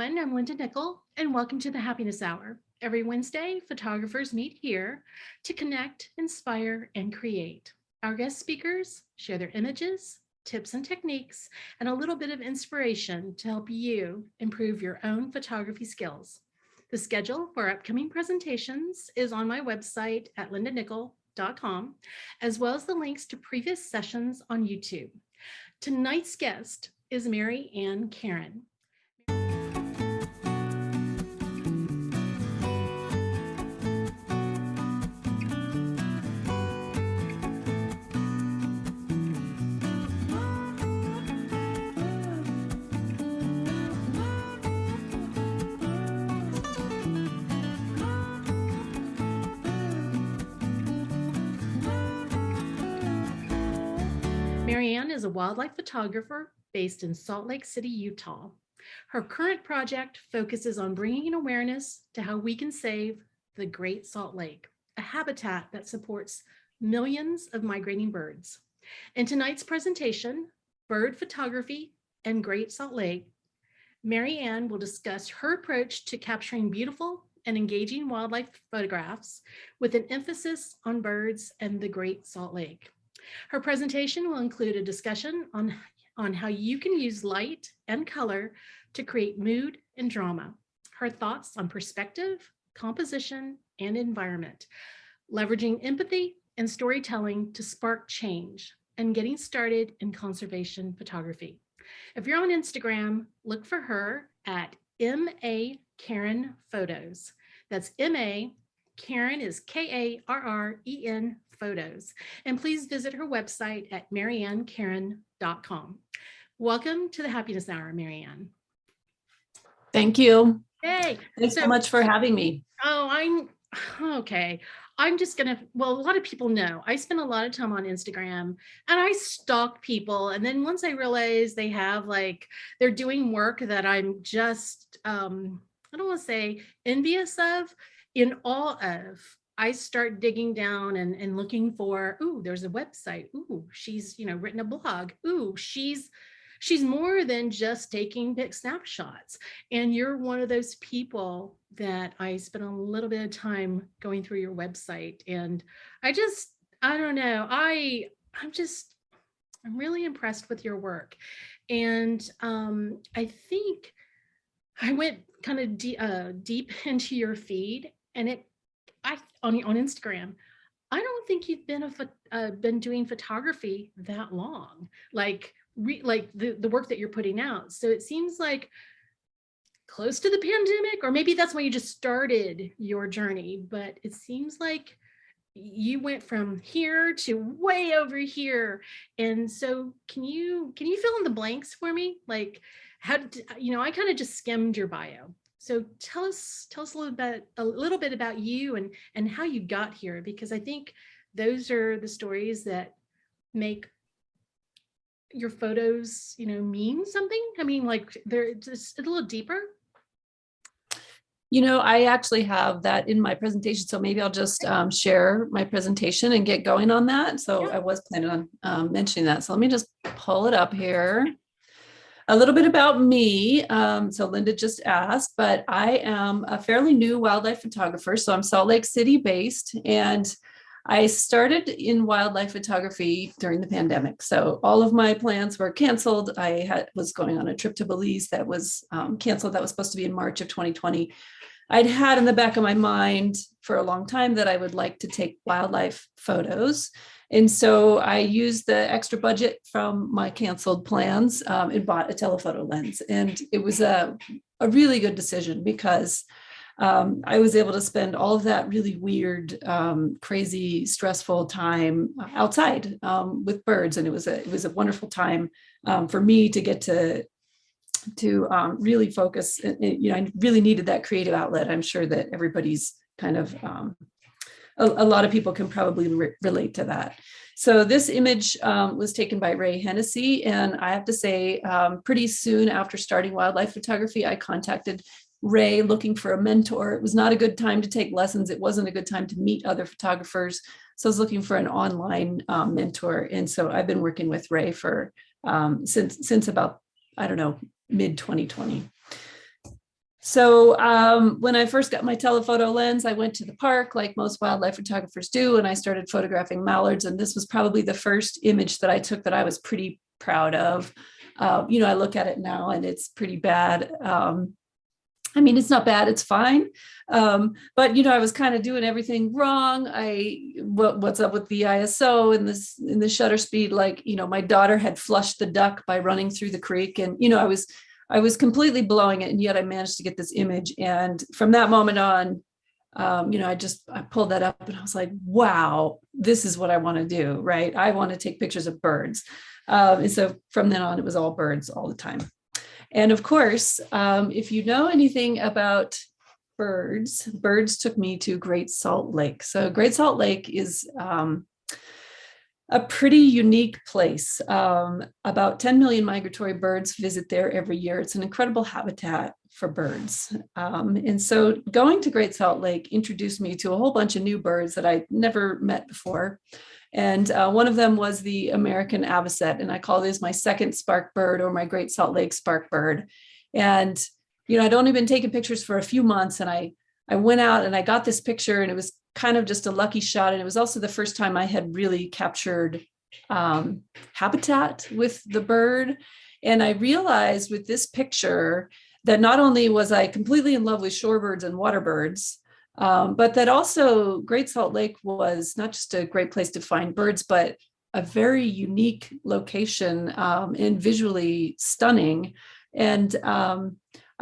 everyone. I'm Linda Nickell, and welcome to the Happiness Hour. Every Wednesday, photographers meet here to connect, inspire, and create. Our guest speakers share their images, tips and techniques, and a little bit of inspiration to help you improve your own photography skills. The schedule for upcoming presentations is on my website at lindanickell.com, as well as the links to previous sessions on YouTube. Tonight's guest is Anne Karren. Anne is a wildlife photographer based in Salt Lake City, Utah. Her current project focuses on bringing awareness to how we can save the Great Salt Lake, a habitat that supports millions of migrating birds. In tonight's presentation, Bird Photography and Great Salt Lake, Anne will discuss her approach to capturing beautiful and engaging wildlife photographs with an emphasis on birds and the Great Salt Lake. Her presentation will include a discussion on how you can use light and color to create mood and drama. Her thoughts on perspective, composition, and environment, leveraging empathy and storytelling to spark change and getting started in conservation photography. If you're on Instagram, look for her at M.A. Karren Photos. That's M.A. Karren is Karren Photos. And please visit her website at mariannekarren.com. Welcome to the Happiness Hour, Anne. Thank you. Hey. Thanks so much for having me. I'm okay. I'm just gonna, well, a lot of people know I spend a lot of time on Instagram and I stalk people. And then once I realize they have they're doing work that I'm just, I don't want to say envious of, in awe of, I start digging down and looking for, ooh, there's a website. Ooh, she's, written a blog. Ooh, she's more than just taking big snapshots. And you're one of those people that I spent a little bit of time going through your website. And I don't know, I'm really impressed with your work. And I think I went kind of deep into your feed, and on Instagram, I don't think you've been doing photography that long, like the work that you're putting out. So it seems like close to the pandemic, or maybe that's when you just started your journey, but it seems like you went from here to way over here. And so can you fill in the blanks for me? Like, how did, I kind of just skimmed your bio. So tell us a little bit about you and how you got here, because I think those are the stories that make your photos, mean something. I mean, they're just a little deeper. I actually have that in my presentation, so maybe I'll just share my presentation and get going on that. So yeah. I was planning on mentioning that. So let me just pull it up here. A little bit about me. So Linda just asked, but I am a fairly new wildlife photographer. So I'm Salt Lake City based, and I started in wildlife photography during the pandemic. So all of my plans were canceled. I was going on a trip to Belize that was canceled. That was supposed to be in March of 2020. I'd had in the back of my mind for a long time that I would like to take wildlife photos. And so I used the extra budget from my canceled plans and bought a telephoto lens. And it was a really good decision, because I was able to spend all of that really weird, crazy, stressful time outside with birds. And it was a wonderful time for me to get to really focus. I really needed that creative outlet. I'm sure that everybody's kind of a lot of people can probably relate to that. So this image was taken by Ray Hennessy, and I have to say, pretty soon after starting wildlife photography, I contacted Ray looking for a mentor. It was not a good time to take lessons. It wasn't a good time to meet other photographers. So I was looking for an online mentor. And so I've been working with Ray for since about, I don't know, mid 2020. So when I first got my telephoto lens, I went to the park like most wildlife photographers do, and I started photographing mallards. And this was probably the first image that I took that I was pretty proud of. I look at it now and it's pretty bad. I mean, it's not bad, it's fine. But I was kind of doing everything wrong. What's up with the ISO and this in the shutter speed? Like, my daughter had flushed the duck by running through the creek, and I was completely blowing it, and yet I managed to get this image. And from that moment on, I pulled that up and I was like, wow, this is what I want to do, right? I want to take pictures of birds. And so from then on, it was all birds all the time. And of course, if you know anything about birds took me to Great Salt Lake. So Great Salt Lake is a pretty unique place. About 10 million migratory birds visit there every year. It's an incredible habitat for birds. And so going to Great Salt Lake introduced me to a whole bunch of new birds that I'd never met before. And one of them was the American avocet. And I call this my second spark bird, or my Great Salt Lake spark bird. And, I'd only been taking pictures for a few months, and I went out and I got this picture, and it was kind of just a lucky shot. And it was also the first time I had really captured habitat with the bird. And I realized with this picture that not only was I completely in love with shorebirds and waterbirds, but that also Great Salt Lake was not just a great place to find birds, but a very unique location and visually stunning. And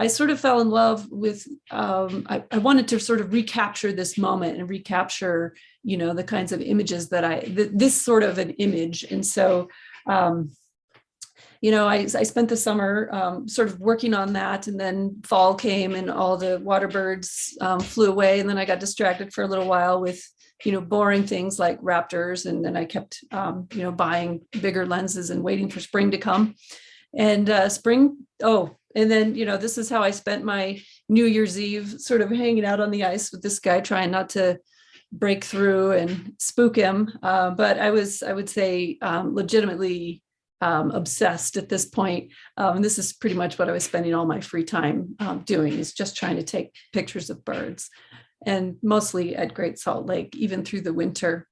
I sort of fell in love with, I wanted to sort of recapture this moment and recapture, the kinds of images that this sort of an image. And so, I spent the summer sort of working on that, and then fall came and all the water birds flew away. And then I got distracted for a little while with, boring things like raptors. And then I kept, buying bigger lenses and waiting for spring to come. And and then, this is how I spent my New Year's Eve, sort of hanging out on the ice with this guy, trying not to break through and spook him. But I would say, legitimately obsessed at this point. And this is pretty much what I was spending all my free time doing, is just trying to take pictures of birds, and mostly at Great Salt Lake, even through the winter.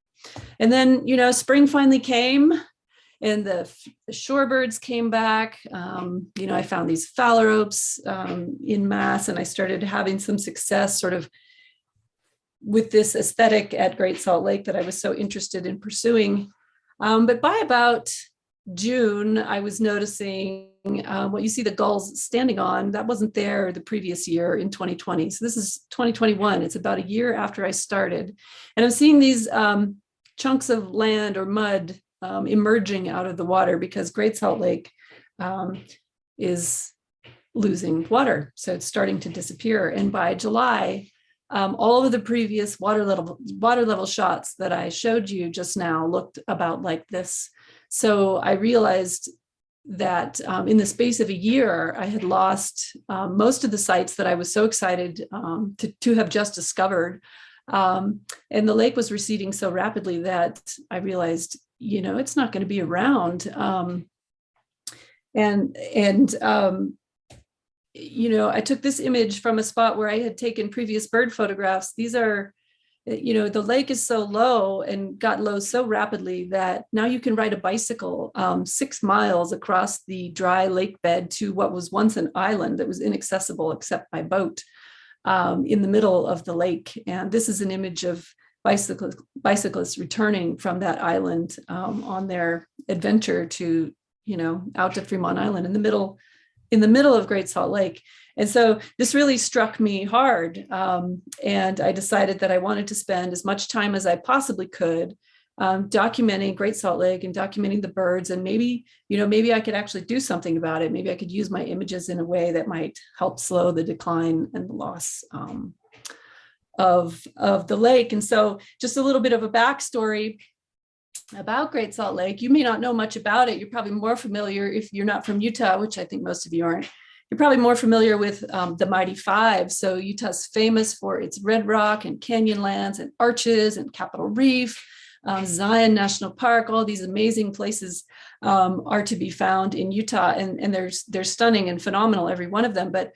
And then, spring finally came, and the shorebirds came back. I found these phalaropes in mass, and I started having some success sort of with this aesthetic at Great Salt Lake that I was so interested in pursuing. But by about June, I was noticing what you see the gulls standing on. That wasn't there the previous year in 2020. So this is 2021. It's about a year after I started. And I'm seeing these chunks of land or mud emerging out of the water, because Great Salt Lake is losing water. So it's starting to disappear. And by July, all of the previous water level shots that I showed you just now looked about like this. So I realized that in the space of a year, I had lost most of the sites that I was so excited to have just discovered. And the lake was receding so rapidly that I realized, it's not going to be around. I took this image from a spot where I had taken previous bird photographs. These are, the lake is so low and got low so rapidly that now you can ride a bicycle 6 miles across the dry lake bed to what was once an island that was inaccessible except by boat in the middle of the lake. And this is an image of bicyclists returning from that island on their adventure to, out to Fremont Island in the middle of Great Salt Lake. And so this really struck me hard. And I decided that I wanted to spend as much time as I possibly could documenting Great Salt Lake and documenting the birds. And maybe I could actually do something about it. Maybe I could use my images in a way that might help slow the decline and the loss of the lake. And so just a little bit of a backstory about Great Salt Lake. You may not know much about it. You're probably more familiar, if you're not from Utah, which I think most of you aren't, you're probably more familiar with the Mighty Five. So Utah's famous for its red rock and canyon lands and arches and Capitol Reef, Zion National Park. All these amazing places are to be found in Utah, and they're stunning and phenomenal, every one of them. But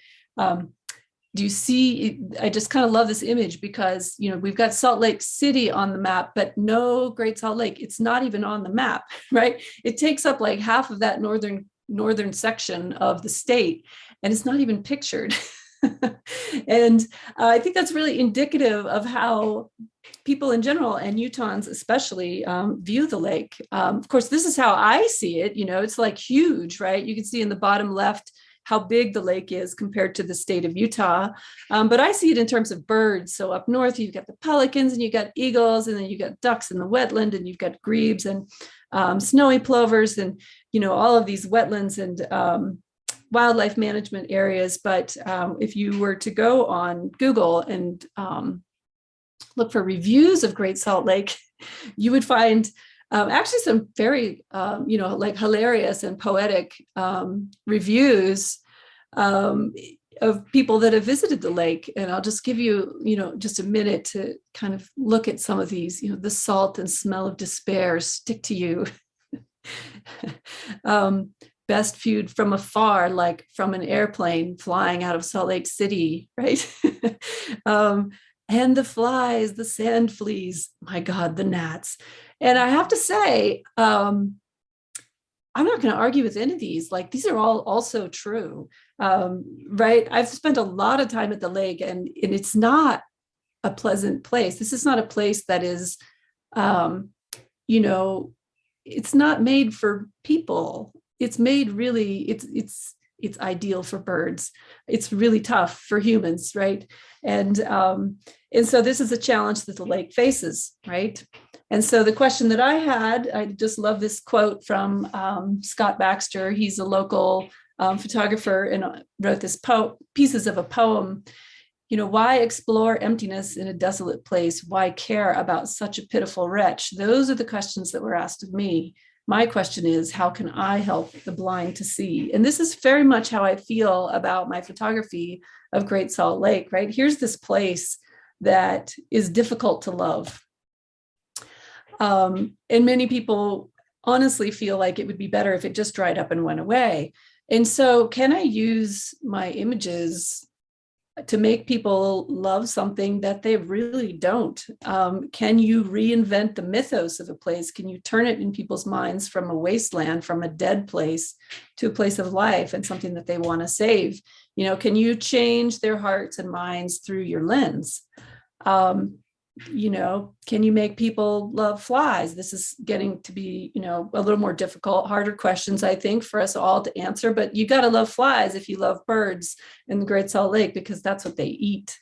do you see, I just kind of love this image because, we've got Salt Lake City on the map, but no Great Salt Lake. It's not even on the map, right? It takes up like half of that northern section of the state, and it's not even pictured. And I think that's really indicative of how people in general, and Utahns especially, view the lake. Of course, this is how I see it. It's like huge, right? You can see in the bottom left how big the lake is compared to the state of Utah. But I see it in terms of birds. So up north, you've got the pelicans and you've got eagles, and then you've got ducks in the wetland, and you've got grebes and snowy plovers, and, all of these wetlands and wildlife management areas. But if you were to go on Google and look for reviews of Great Salt Lake, you would find actually some very, like hilarious and poetic reviews of people that have visited the lake. And I'll just give you, just a minute to kind of look at some of these. The salt and smell of despair stick to you. Best viewed from afar, like from an airplane flying out of Salt Lake City, right? And the flies, the sand fleas, my God, the gnats. And I have to say, I'm not going to argue with any of these. Like, these are all also true, right? I've spent a lot of time at the lake, and it's not a pleasant place. This is not a place that is, it's not made for people. It's made really, it's ideal for birds. It's really tough for humans, right? And so this is a challenge that the lake faces, right? And so the question that I had, I just love this quote from Scott Baxter. He's a local photographer and wrote this pieces of a poem. Why explore emptiness in a desolate place? Why care about such a pitiful wretch? Those are the questions that were asked of me. My question is, how can I help the blind to see? And this is very much how I feel about my photography of Great Salt Lake, right? Here's this place that is difficult to love. And many people honestly feel like it would be better if it just dried up and went away. And so can I use my images to make people love something that they really don't? Can you reinvent the mythos of a place? Can you turn it in people's minds from a wasteland, from a dead place to a place of life and something that they want to save? Can you change their hearts and minds through your lens? Can you make people love flies? This is getting to be, a little more difficult, harder questions, I think, for us all to answer. But you got to love flies if you love birds in the Great Salt Lake, because that's what they eat.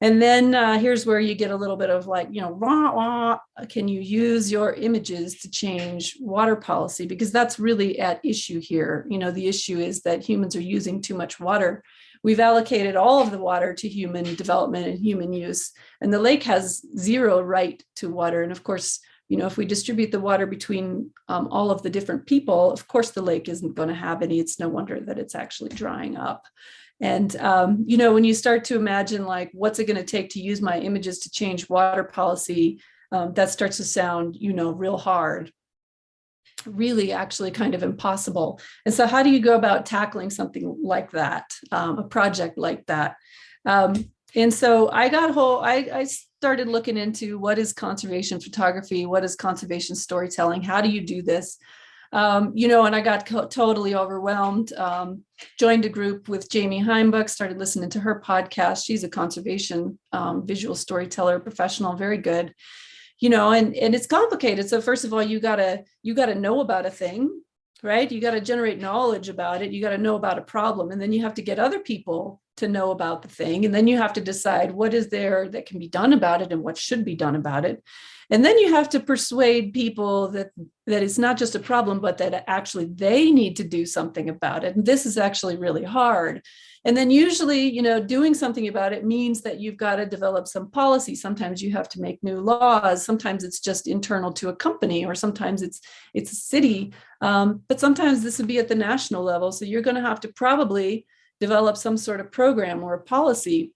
And then here's where you get a little bit of like, wah, wah. Can you use your images to change water policy? Because that's really at issue here. The issue is that humans are using too much water. We've allocated all of the water to human development and human use, and the lake has zero right to water. And of course, if we distribute the water between all of the different people, of course, the lake isn't going to have any. It's no wonder that it's actually drying up. And, when you start to imagine, like, what's it going to take to use my images to change water policy, that starts to sound, real hard. Really actually kind of impossible. And so how do you go about tackling something like that, a project like that? And so I started looking into what is conservation photography, what is conservation storytelling, how do you do this? And I got totally overwhelmed, joined a group with Jamie Heimbuch, started listening to her podcast. She's a conservation visual storyteller professional, very good. And it's complicated. So first of all, you gotta know about a thing, right? You gotta generate knowledge about it. You gotta know about a problem, and then you have to get other people to know about the thing. And then you have to decide what is there that can be done about it and what should be done about it. And then you have to persuade people that it's not just a problem, but that actually they need to do something about it. And this is actually really hard. And then usually, doing something about it means that you've got to develop some policy. Sometimes you have to make new laws. Sometimes it's just internal to a company, or sometimes it's a city. But sometimes this would be at the national level. So you're going to have to probably develop some sort of program or a policy.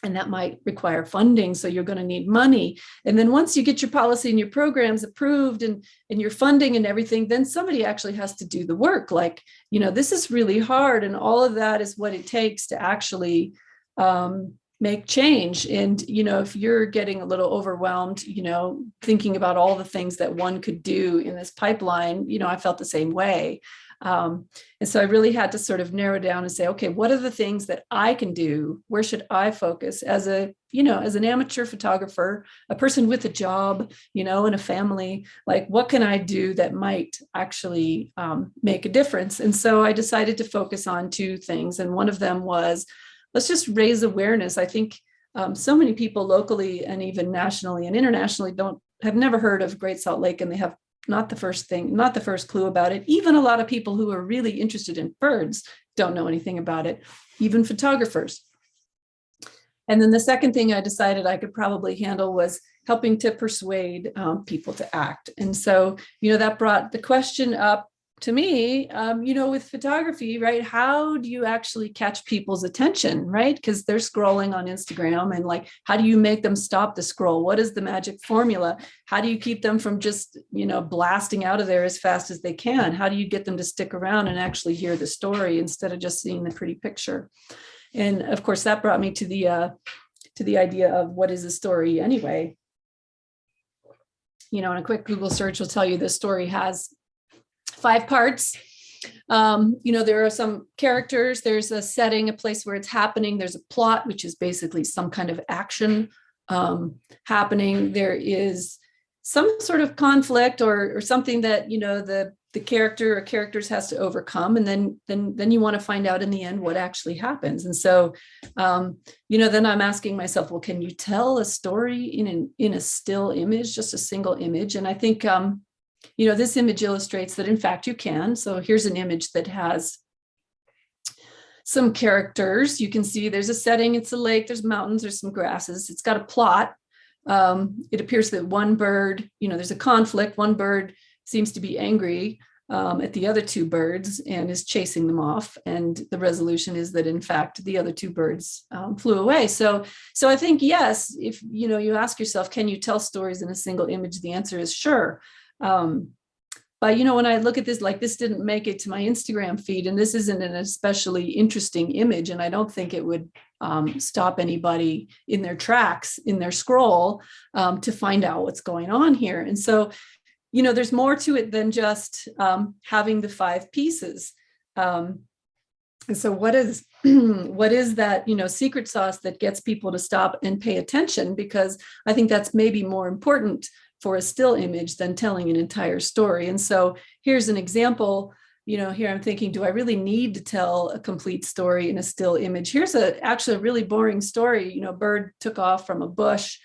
And that might require funding. So you're going to need money. And then once you get your policy and your programs approved and your funding and everything, then somebody actually has to do the work. Like, this is really hard. And all of that is what it takes to actually make change. And, if you're getting a little overwhelmed, thinking about all the things that one could do in this pipeline, I felt the same way. And so I really had to sort of narrow down and say, okay, what are the things that I can do? Where should I focus as as an amateur photographer, a person with a job, and a family, like what can I do that might actually make a difference? And so I decided to focus on two things. And one of them was, let's just raise awareness. I think so many people locally and even nationally and internationally have never heard of Great Salt Lake, and they have not the first clue about it. Even a lot of people who are really interested in birds don't know anything about it, even photographers. And then the second thing I decided I could probably handle was helping to persuade people to act. And so, that brought the question up to me, with photography, right? How do you actually catch people's attention, right? Because they're scrolling on Instagram, and like, how do you make them stop the scroll? What is the magic formula? How do you keep them from just, blasting out of there as fast as they can? How do you get them to stick around and actually hear the story instead of just seeing the pretty picture? And of course, that brought me to the idea of what is a story anyway? And a quick Google search will tell you the story has 5 parts. There are some characters, there's a setting, a place where it's happening, there's a plot, which is basically some kind of action happening. There is some sort of conflict or something that, the character or characters has to overcome. And then you want to find out in the end what actually happens. And so, then I'm asking myself, well, can you tell a story in a still image, just a single image? And I think, this image illustrates that, in fact, you can. So here's an image that has some characters. You can see there's a setting, it's a lake, there's mountains, there's some grasses. It's got a plot. It appears that one bird, there's a conflict. One bird seems to be angry at the other 2 birds and is chasing them off. And the resolution is that, in fact, the other 2 birds flew away. So I think, yes, if, you ask yourself, can you tell stories in a single image? The answer is sure. But, when I look at this, like, this didn't make it to my Instagram feed, and this isn't an especially interesting image, and I don't think it would stop anybody in their tracks, in their scroll, to find out what's going on here. And so, there's more to it than just having the 5 pieces. And so what is that, secret sauce that gets people to stop and pay attention? Because I think that's maybe more important for a still image than telling an entire story. And so here's an example. Here I'm thinking, do I really need to tell a complete story in a still image? Here's actually a really boring story. A bird took off from a bush.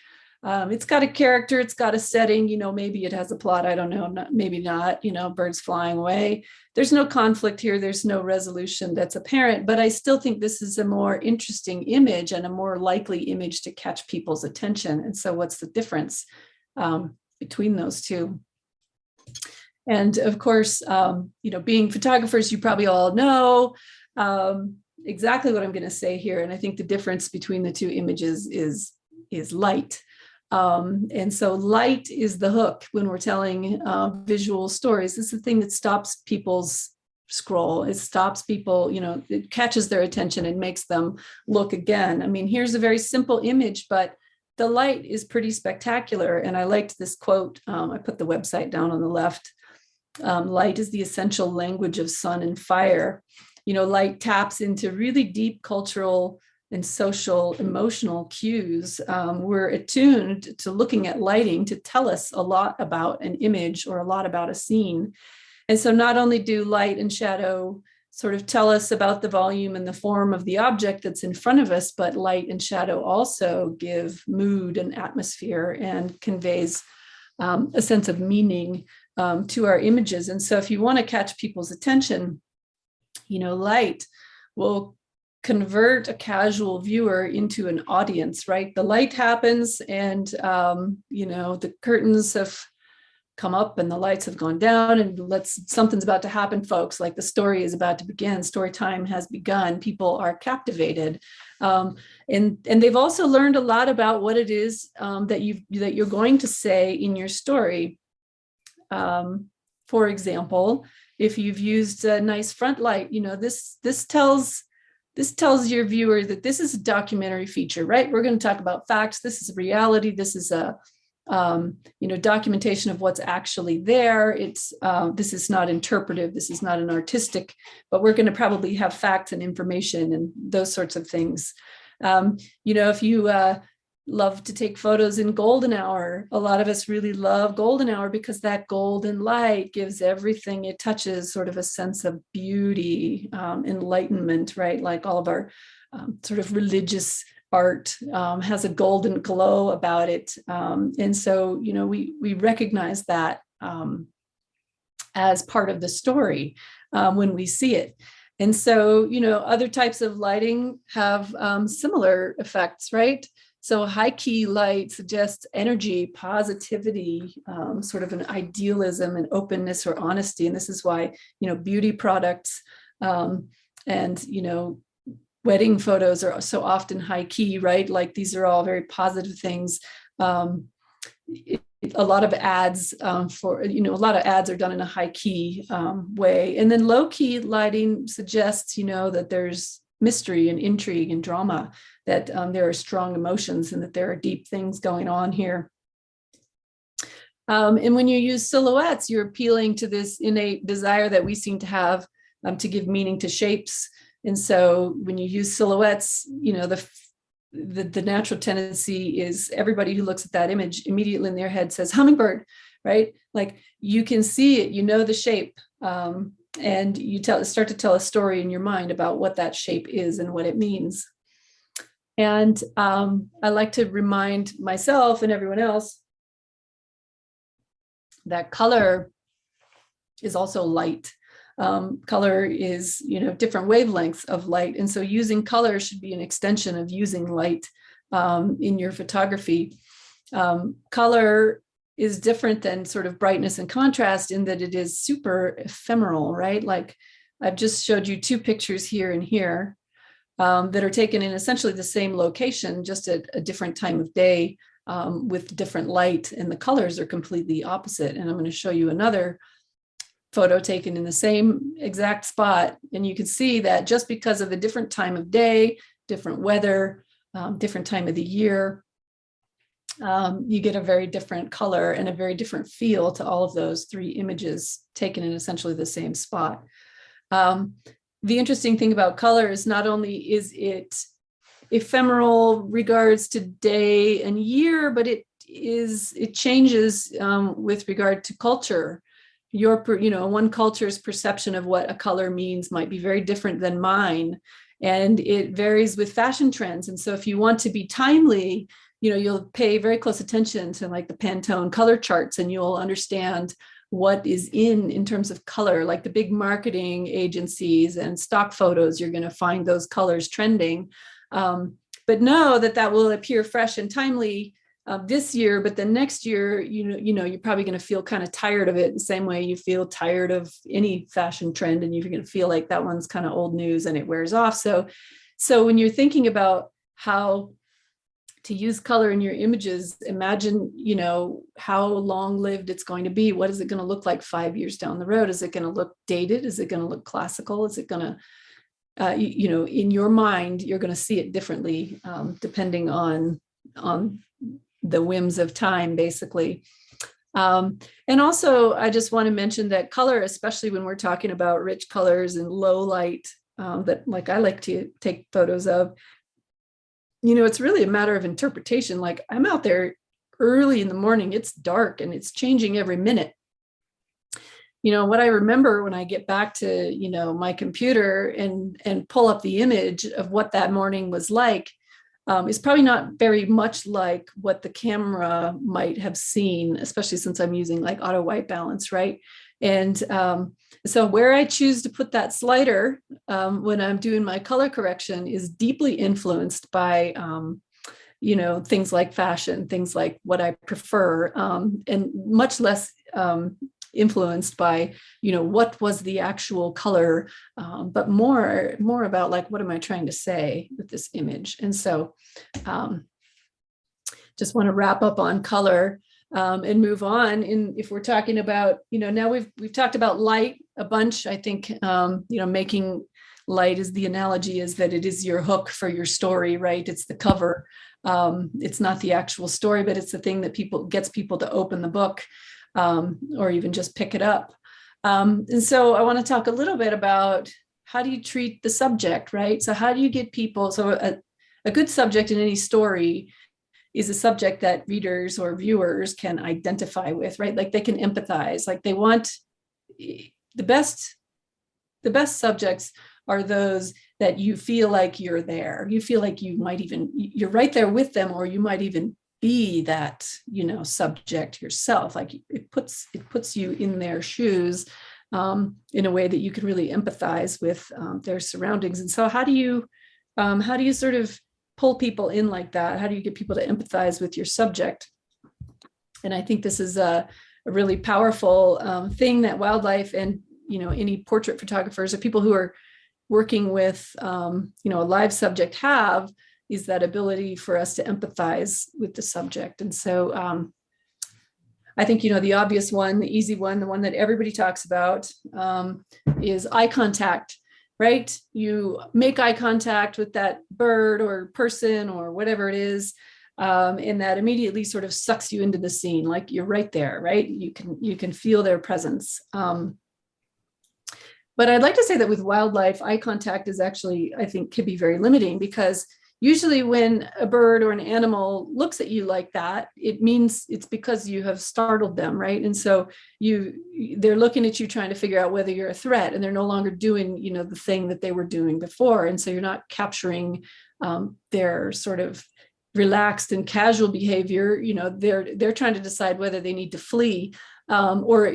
It's got a character, it's got a setting, maybe it has a plot. I don't know, maybe not, birds flying away. There's no conflict here. There's no resolution that's apparent, but I still think this is a more interesting image and a more likely image to catch people's attention. And so what's the difference between those two? And of course, being photographers, you probably all know exactly what I'm going to say here. And I think the difference between the 2 images is light. And so light is the hook when we're telling visual stories. This is the thing that stops people's scroll. It stops people, it catches their attention and makes them look again. I mean, here's a very simple image, but the light is pretty spectacular. And I liked this quote. I put the website down on the left. Light is the essential language of sun and fire. Light taps into really deep cultural and social emotional cues. We're attuned to looking at lighting to tell us a lot about an image or a lot about a scene. And so not only do light and shadow sort of tell us about the volume and the form of the object that's in front of us, but light and shadow also give mood and atmosphere and conveys a sense of meaning to our images. And so if you want to catch people's attention, light will convert a casual viewer into an audience, right? The light happens and, the curtains have come up and the lights have gone down and something's about to happen, folks. Like, the story is about to begin. Story time has begun. People are captivated. And they've also learned a lot about what it is that you're going to say in your story. For example, if you've used a nice front light, this this tells your viewer that this is a documentary feature, right? We're going to talk about facts. This is reality. This is a documentation of what's actually there. It's this is not interpretive. This is not an artistic, but we're going to probably have facts and information and those sorts of things. If you love to take photos in golden hour, a lot of us really love golden hour because that golden light gives everything it touches sort of a sense of beauty, enlightenment, right? Like all of our sort of religious art has a golden glow about it. And so, we recognize that as part of the story when we see it. And so, other types of lighting have similar effects, right? So high key light suggests energy, positivity, sort of an idealism and openness or honesty. And this is why, beauty products and, wedding photos are so often high key, right? Like these are all very positive things. A lot of ads a lot of ads are done in a high key way. And then low key lighting suggests, that there's mystery and intrigue and drama, that there are strong emotions and that there are deep things going on here. And when you use silhouettes, you're appealing to this innate desire that we seem to have to give meaning to shapes. And so when you use silhouettes, the natural tendency is everybody who looks at that image immediately in their head says hummingbird, right? Like you can see it, the shape, and you start to tell a story in your mind about what that shape is and what it means. And I like to remind myself and everyone else that color is also light. Color is, different wavelengths of light. And so using color should be an extension of using light in your photography. Color is different than sort of brightness and contrast in that it is super ephemeral, right? Like I've just showed you two pictures here and here that are taken in essentially the same location, just at a different time of day with different light, and the colors are completely opposite. And I'm going to show you another photo taken in the same exact spot. And you can see that just because of a different time of day, different weather, different time of the year, you get a very different color and a very different feel to all of those three images taken in essentially the same spot. The interesting thing about color is not only is it ephemeral regards to day and year, but it changes with regard to culture. One culture's perception of what a color means might be very different than mine, and it varies with fashion trends. And so if you want to be timely, you'll pay very close attention to like the Pantone color charts, and you'll understand what is in terms of color, like the big marketing agencies and stock photos, you're going to find those colors trending. But know that will appear fresh and timely this year, but then next year, you're probably going to feel kind of tired of it the same way you feel tired of any fashion trend, and you're going to feel like that one's kind of old news and it wears off. So when you're thinking about how to use color in your images, imagine, how long-lived it's going to be. What is it going to look like 5 years down the road? Is it going to look dated? Is it going to look classical? Is it going to, in your mind, you're going to see it differently depending on the whims of time, basically. And also, I just want to mention that color, especially when we're talking about rich colors and low light, that like I like to take photos of, it's really a matter of interpretation. Like I'm out there early in the morning, it's dark and it's changing every minute. What I remember when I get back to, my computer and pull up the image of what that morning was like, is probably not very much like what the camera might have seen, especially since I'm using like auto white balance, right? And so where I choose to put that slider when I'm doing my color correction is deeply influenced by, things like fashion, things like what I prefer, and much less influenced by, what was the actual color, but more about like, what am I trying to say with this image? And so just want to wrap up on color and move on. And if we're talking about, now we've talked about light a bunch, I think, making light is the analogy is that it is your hook for your story, right? It's the cover. It's not the actual story, but it's the thing that gets people to open the book, or even just pick it up. And so I want to talk a little bit about how do you treat the subject, right? So how do you get people, so a good subject in any story is a subject that readers or viewers can identify with, right? Like they can empathize, like they want the best subjects are those that you feel like you're there. You feel like you're right there with them, or you might even be that, subject yourself. Like it puts you in their shoes in a way that you can really empathize with their surroundings. And so how do you sort of pull people in like that? How do you get people to empathize with your subject? And I think this is a really powerful thing that wildlife and, any portrait photographers or people who are working with, a live subject have, is that ability for us to empathize with the subject. And so I think, the obvious one, the easy one, the one that everybody talks about is eye contact, right? You make eye contact with that bird or person or whatever it is, and that immediately sort of sucks you into the scene. Like you're right there, right? You can feel their presence. But I'd like to say that with wildlife, eye contact is actually, I think, can be very limiting, because usually when a bird or an animal looks at you like that, it means it's because you have startled them, right? And so they're looking at you trying to figure out whether you're a threat, and they're no longer doing, the thing that they were doing before. And so you're not capturing their sort of relaxed and casual behavior. They're trying to decide whether they need to flee, or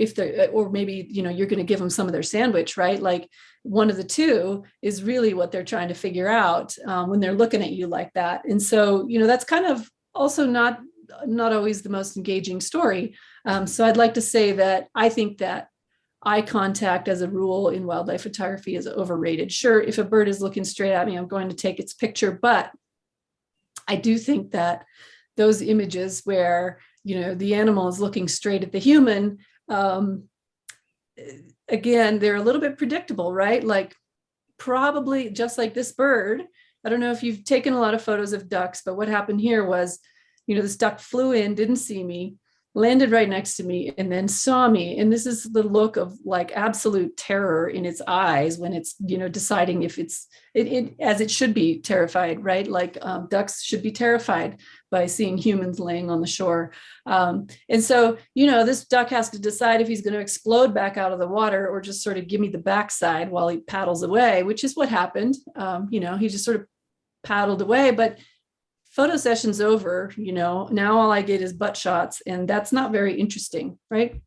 maybe, you're going to give them some of their sandwich, right? Like one of the two is really what they're trying to figure out when they're looking at you like that. And so, that's kind of also not always the most engaging story. So I'd like to say that I think that eye contact as a rule in wildlife photography is overrated. Sure, if a bird is looking straight at me, I'm going to take its picture, but I do think that those images where, the animal is looking straight at the human, again, they're a little bit predictable, right? Like probably just like this bird. I don't know if you've taken a lot of photos of ducks, but what happened here was, this duck flew in, didn't see me, landed right next to me, and then saw me. And this is the look of like absolute terror in its eyes when it's, deciding if it's as it should be terrified, right? Like ducks should be terrified by seeing humans laying on the shore. And so, this duck has to decide if he's going to explode back out of the water or just sort of give me the backside while he paddles away, which is what happened. He just sort of paddled away, but photo session's over, now all I get is butt shots, and that's not very interesting, right?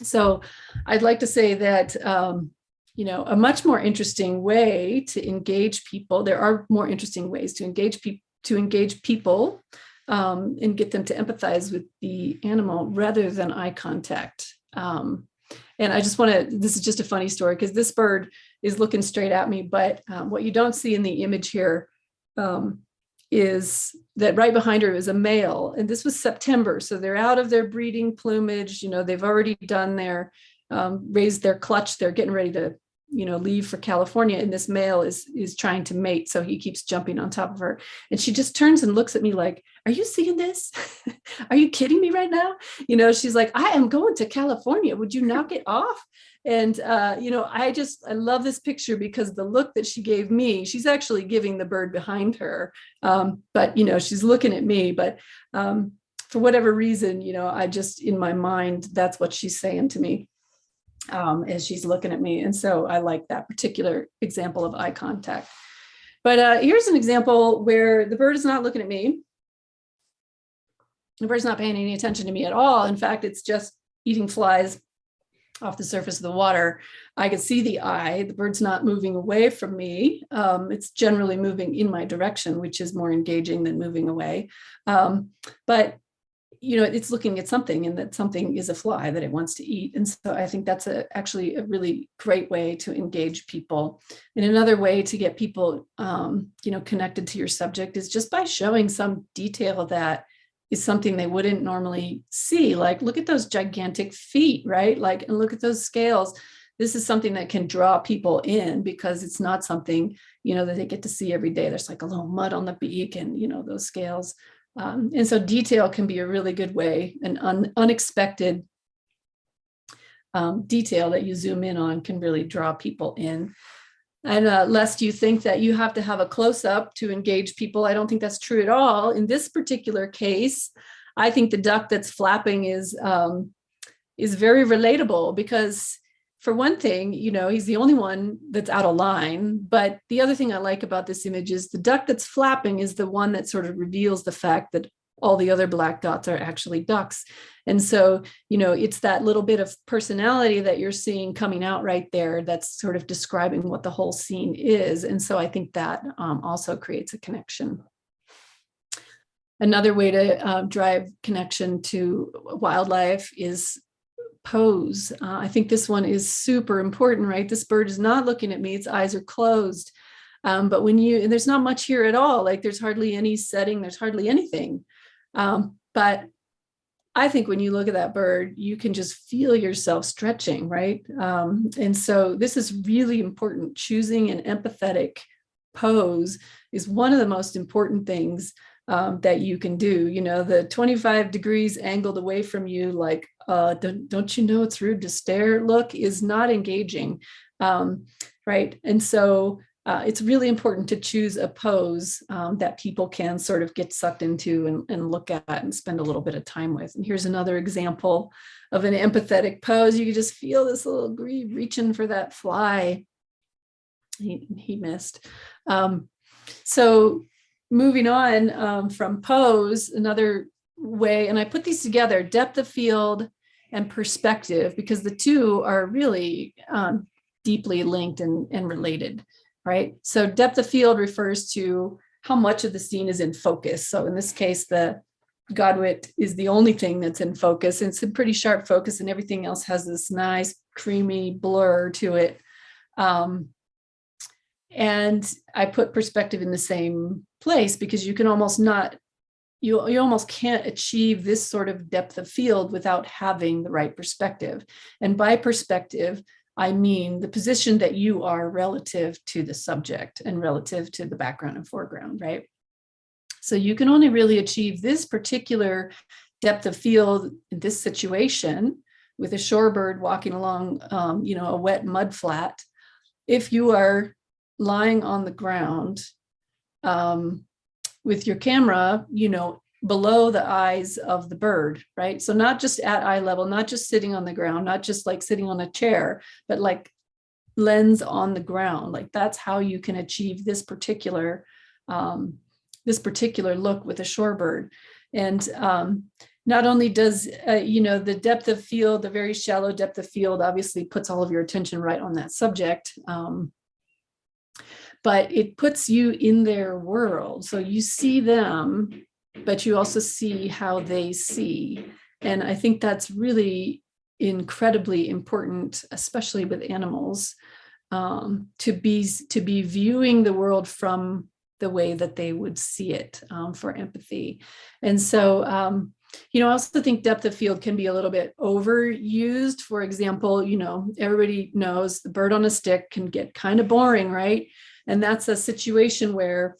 So I'd like to say that, a much more interesting way to engage people, there are more interesting ways to engage people and get them to empathize with the animal rather than eye contact. And I just this is just a funny story, because this bird is looking straight at me, but what you don't see in the image here is that right behind her is a male, and this was September, so they're out of their breeding plumage. They've already done their raised their clutch, they're getting ready to leave for California, and this male is trying to mate, so he keeps jumping on top of her, and she just turns and looks at me like, are you seeing this? Are you kidding me right now? She's like, I am going to California, would you knock it off? And I love this picture because the look that she gave me, she's actually giving the bird behind her, but she's looking at me, but for whatever reason, I just, in my mind, that's what she's saying to me as she's looking at me. And so I like that particular example of eye contact. But here's an example where the bird is not looking at me. The bird's not paying any attention to me at all. In fact, it's just eating flies off the surface of the water. I can see the eye. The bird's not moving away from me. It's generally moving in my direction, which is more engaging than moving away. But it's looking at something, and that something is a fly that it wants to eat. And so I think that's actually a really great way to engage people. And another way to get people, connected to your subject is just by showing some detail that is something they wouldn't normally see. Like, look at those gigantic feet, right? Like, and look at those scales. this is something that can draw people in because it's not something, that they get to see every day. There's like a little mud on the beak and, those scales. And so detail can be a really good way, an unexpected detail that you zoom in on can really draw people in. And lest you think that you have to have a close-up to engage people, I don't think that's true at all. In this particular case, I think the duck that's flapping is very relatable because, for one thing, he's the only one that's out of line. But the other thing I like about this image is the duck that's flapping is the one that sort of reveals the fact that all the other black dots are actually ducks. And so, it's that little bit of personality that you're seeing coming out right there that's sort of describing what the whole scene is. And so I think that also creates a connection. Another way to drive connection to wildlife is pose. I think this one is super important, right? This bird is not looking at me, its eyes are closed. But and there's not much here at all, like there's hardly any setting, there's hardly anything. But I think when you look at that bird, you can just feel yourself stretching, right? And so this is really important. Choosing an empathetic pose is one of the most important things that you can do. The 25 degrees angled away from you, like, don't you know it's rude to stare look is not engaging, right? And so it's really important to choose a pose that people can sort of get sucked into and look at and spend a little bit of time with. And here's another example of an empathetic pose. You can just feel this little grebe reaching for that fly. He missed. So moving on from pose, another way, and I put these together, depth of field and perspective, because the two are really deeply linked and related. Right. So depth of field refers to how much of the scene is in focus. So in this case, the godwit is the only thing that's in focus. It's a pretty sharp focus and everything else has this nice creamy blur to it. And I put perspective in the same place because you can almost you almost can't achieve this sort of depth of field without having the right perspective. And by perspective, I mean the position that you are relative to the subject and relative to the background and foreground, right? So you can only really achieve this particular depth of field in this situation with a shorebird walking along, a wet mud flat, if you are lying on the ground with your camera, below the eyes of the bird, right? So not just at eye level, not just sitting on the ground, not just like sitting on a chair, but like lens on the ground. Like that's how you can achieve this particular look with a shorebird. And not only does, the depth of field, the very shallow depth of field obviously puts all of your attention right on that subject, but it puts you in their world. So you see them, but you also see how they see. And I think that's really incredibly important, especially with animals, to be viewing the world from the way that they would see it, for empathy. And so, I also think depth of field can be a little bit overused. For example, everybody knows the bird on a stick can get kind of boring, right? And that's a situation where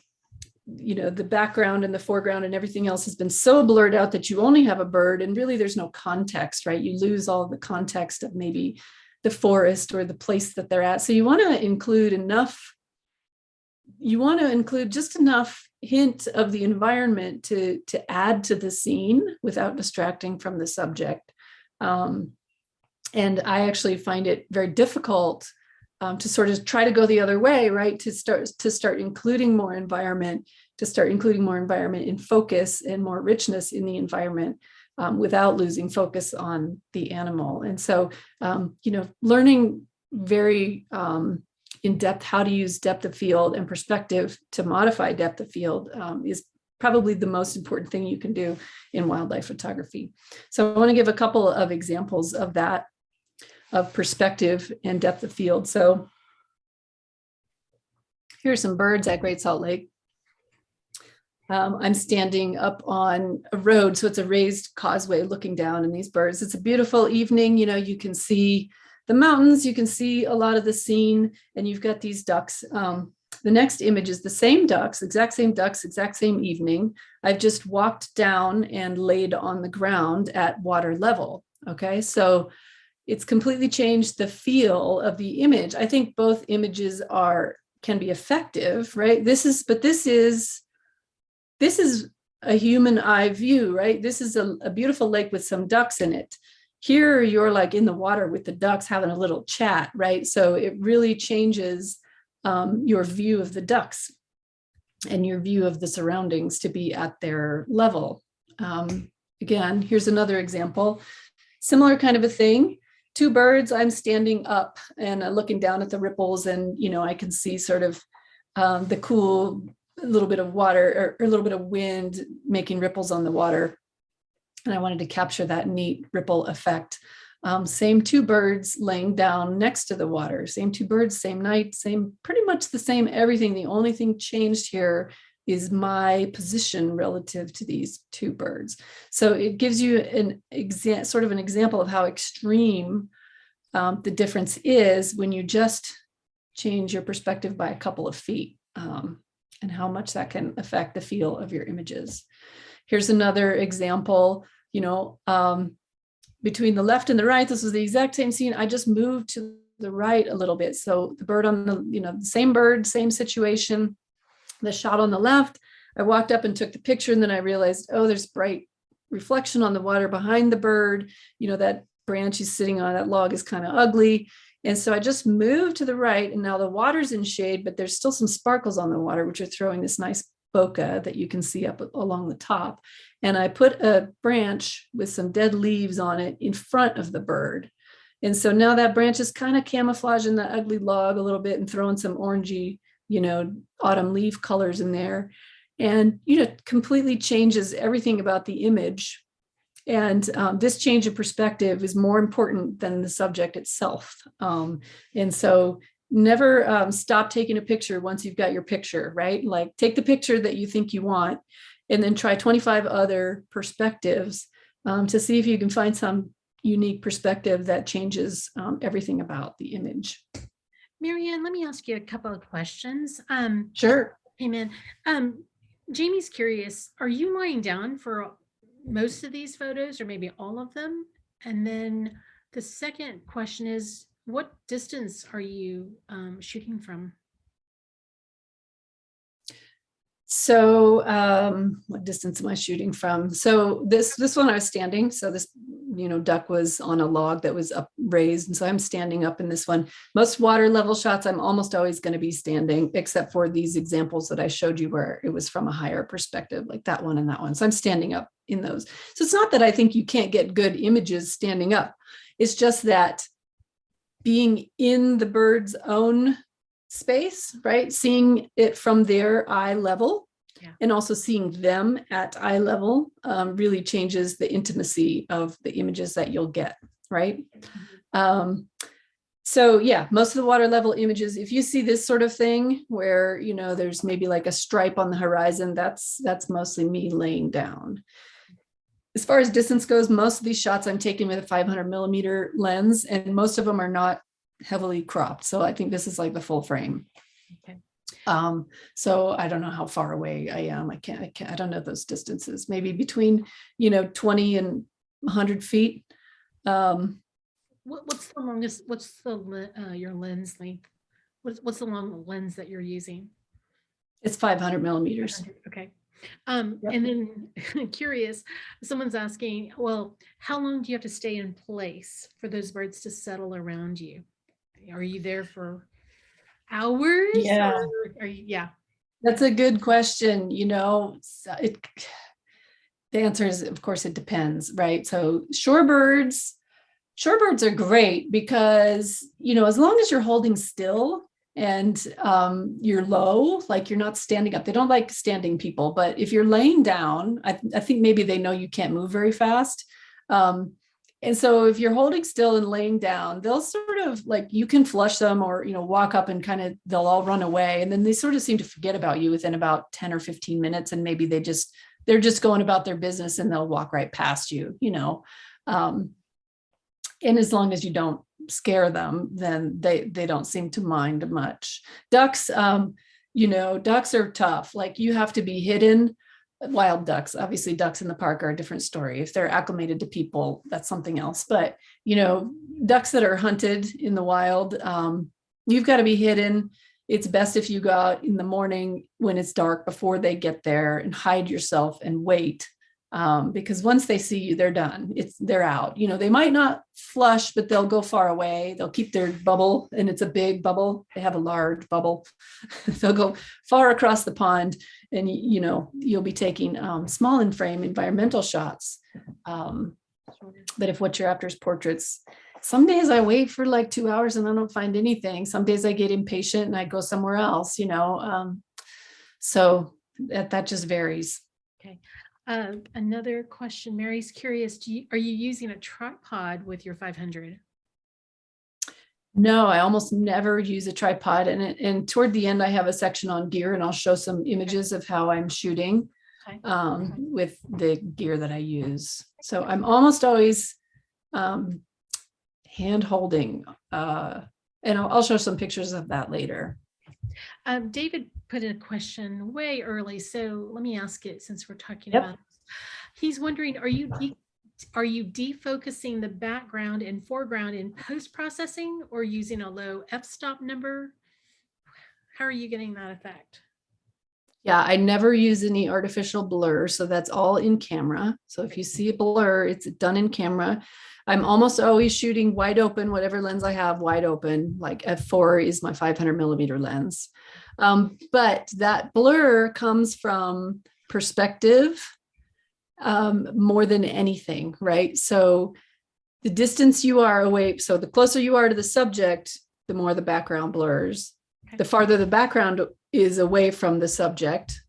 the background and the foreground and everything else has been so blurred out that you only have a bird and really there's no context, right? You lose all the context of maybe the forest or the place that they're at. So you want to include just enough hint of the environment to add to the scene without distracting from the subject. And I actually find it very difficult to sort of try to go the other way, right? To start including more environment, in focus and more richness in the environment without losing focus on the animal. And so, learning very in depth how to use depth of field and perspective to modify depth of field is probably the most important thing you can do in wildlife photography. So I want to give a couple of examples of that, of perspective and depth of field. So here are some birds at Great Salt Lake. I'm standing up on a road, so it's a raised causeway looking down, and these birds, it's a beautiful evening. You can see the mountains, you can see a lot of the scene, and you've got these ducks. The next image is the same ducks, exact same evening. I've just walked down and laid on the ground at water level. Okay, so it's completely changed the feel of the image. I think both images can be effective, right? This is a human eye view, right? This is a beautiful lake with some ducks in it. Here you're like in the water with the ducks having a little chat, right? So it really changes your view of the ducks and your view of the surroundings to be at their level. Again, here's another example. Similar kind of a thing. Two birds, I'm standing up and looking down at the ripples, and I can see sort of the cool little bit of water or a little bit of wind making ripples on the water. And I wanted to capture that neat ripple effect. Same two birds laying down next to the water, same two birds, same night, pretty much the same everything. The only thing changed here is my position relative to these two birds. So it gives you an example of how extreme the difference is when you just change your perspective by a couple of feet, and how much that can affect the feel of your images. Here's another example, between the left and the right, this was the exact same scene. I just moved to the right a little bit. So the bird on the same bird, same situation, the shot on the left, I walked up and took the picture, and then I realized, oh, there's bright reflection on the water behind the bird. That branch he's sitting on, that log is kind of ugly. And so I just moved to the right, and now the water's in shade, but there's still some sparkles on the water, which are throwing this nice bokeh that you can see up along the top. And I put a branch with some dead leaves on it in front of the bird. And so now that branch is kind of camouflaging the ugly log a little bit and throwing some orangey, autumn leaf colors in there. And, completely changes everything about the image. And this change of perspective is more important than the subject itself. And so never stop taking a picture once you've got your picture, right? Like take the picture that you think you want, and then try 25 other perspectives to see if you can find some unique perspective that changes everything about the image. Marianne, let me ask you a couple of questions. Sure. Amen. Jamie's curious, are you lying down for most of these photos, or maybe all of them? And then the second question is, what distance are you shooting from? So what distance am I shooting from? So this one I was standing. So this, duck was on a log that was upraised. And so I'm standing up in this one. Most water level shots, I'm almost always going to be standing, except for these examples that I showed you where it was from a higher perspective, like that one and that one. So I'm standing up in those. So it's not that I think you can't get good images standing up. It's just that being in the bird's own space, right? Seeing it from their eye level, and also seeing them at eye level really changes the intimacy of the images that you'll get, right? So yeah, most of the water level images, if you see this sort of thing where, there's maybe like a stripe on the horizon, that's mostly me laying down. As far as distance goes, most of these shots I'm taking with a 500 millimeter lens, and most of them are not heavily cropped. So I think this is like the full frame. Okay. So I don't know how far away I am. I don't know those distances, maybe between, 20 and 100 feet. What's the longest, your lens length? What's the long lens that you're using? It's 500 millimeters. Okay. And then curious, someone's asking, well, how long do you have to stay in place for those birds to settle around you? Are you there for hours? Yeah. Yeah. That's a good question. The answer is, of course, it depends, right? So shorebirds are great because, as long as you're holding still and you're low, like you're not standing up. They don't like standing people, but if you're laying down, I think maybe they know you can't move very fast. And so if you're holding still and laying down, they'll sort of like, you can flush them or, walk up and they'll all run away. And then they sort of seem to forget about you within about 10 or 15 minutes. And maybe they're just going about their business and they'll walk right past you, And as long as you don't scare them, then they don't seem to mind much. Ducks, ducks are tough. Like you have to be hidden. Wild ducks, obviously ducks in the park are a different story. If they're acclimated to people, that's something else. But, ducks that are hunted in the wild, you've got to be hidden. It's best if you go out in the morning when it's dark before they get there and hide yourself and wait. Because once they see you, they're done. They're out. They might not flush, but they'll go far away. They'll keep their bubble, and it's a big bubble. They have a large bubble. They'll go far across the pond, and you'll be taking small and frame environmental shots. But if what you're after is portraits, some days I wait for like 2 hours and I don't find anything. Some days I get impatient and I go somewhere else. So that just varies. Okay. Another question. Mary's curious. Are you using a tripod with your 500? No, I almost never use a tripod. And toward the end, I have a section on gear, and I'll show some images of how I'm shooting with the gear that I use. So I'm almost always hand holding, and I'll show some pictures of that later. David put in a question way early, so let me ask it since we're talking about it. He's wondering, are you defocusing the background and foreground in post-processing or using a low f-stop number? How are you getting that effect? Yeah, I never use any artificial blur, so that's all in camera. So if you see a blur, it's done in camera. I'm almost always shooting wide open, whatever lens I have wide open, like f4 is my 500 millimeter lens. But that blur comes from perspective more than anything, right? So the distance you are away, so the closer you are to the subject, the more the background blurs. The farther the background is away from the subject,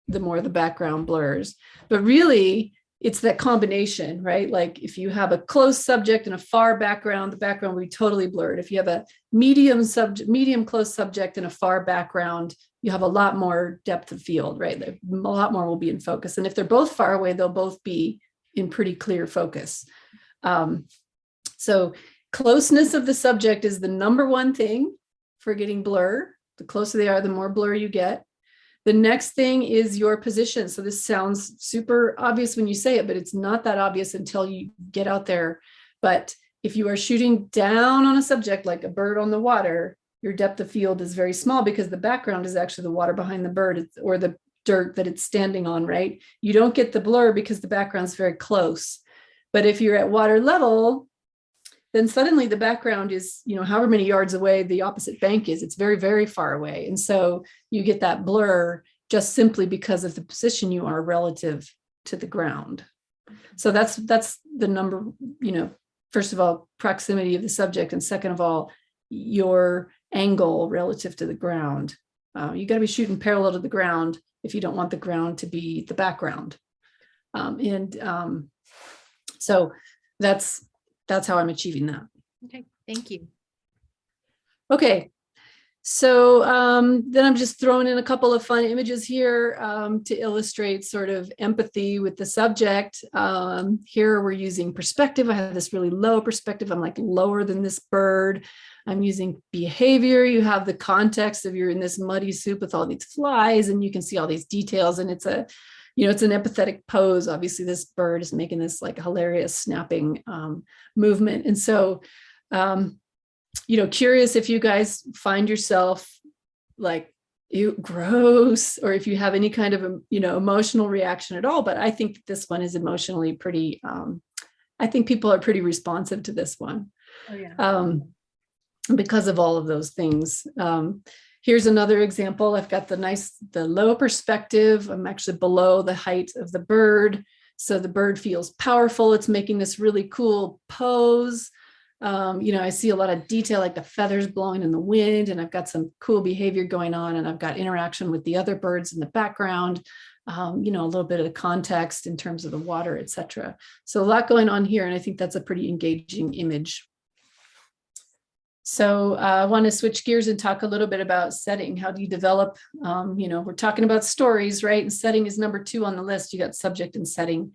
the more the background blurs. But really, it's that combination, right? Like if you have a close subject and a far background, the background will be totally blurred. If you have a medium close subject and a far background, you have a lot more depth of field, right? A lot more will be in focus. And if they're both far away, they'll both be in pretty clear focus. So closeness of the subject is the number one thing for getting blur. The closer they are, the more blur you get. The next thing is your position. So this sounds super obvious when you say it, but it's not that obvious until you get out there. But if you are shooting down on a subject like a bird on the water, your depth of field is very small because the background is actually the water behind the bird or the dirt that it's standing on, right? You don't get the blur because the background's very close. But if you're at water level, then suddenly the background is, however many yards away the opposite bank is, it's very, very far away. And so you get that blur just simply because of the position you are relative to the ground. So that's the number, first of all, proximity of the subject. And second of all, your angle relative to the ground. You got to be shooting parallel to the ground if you don't want the ground to be the background. So that's how I'm achieving that. Okay, thank you. Okay, so then I'm just throwing in a couple of fun images here to illustrate sort of empathy with the subject. Here we're using perspective. I have this really low perspective. I'm like lower than this bird. I'm using behavior. You have the context of you're in this muddy soup with all these flies, and you can see all these details, and it's an empathetic pose. Obviously, this bird is making this like hilarious snapping movement. And so, curious if you guys find yourself like, ew, gross, or if you have any kind of, emotional reaction at all. But I think this one is emotionally pretty, I think people are pretty responsive to this one. Oh, yeah. Because of all of those things. Here's another example. I've got the low perspective. I'm actually below the height of the bird. So the bird feels powerful. It's making this really cool pose. I see a lot of detail, like the feathers blowing in the wind, and I've got some cool behavior going on, and I've got interaction with the other birds in the background, a little bit of the context in terms of the water, etc. So a lot going on here, and I think that's a pretty engaging image. So I want to switch gears and talk a little bit about setting. How do you develop, we're talking about stories, right? And setting is number 2 on the list. You got subject and setting.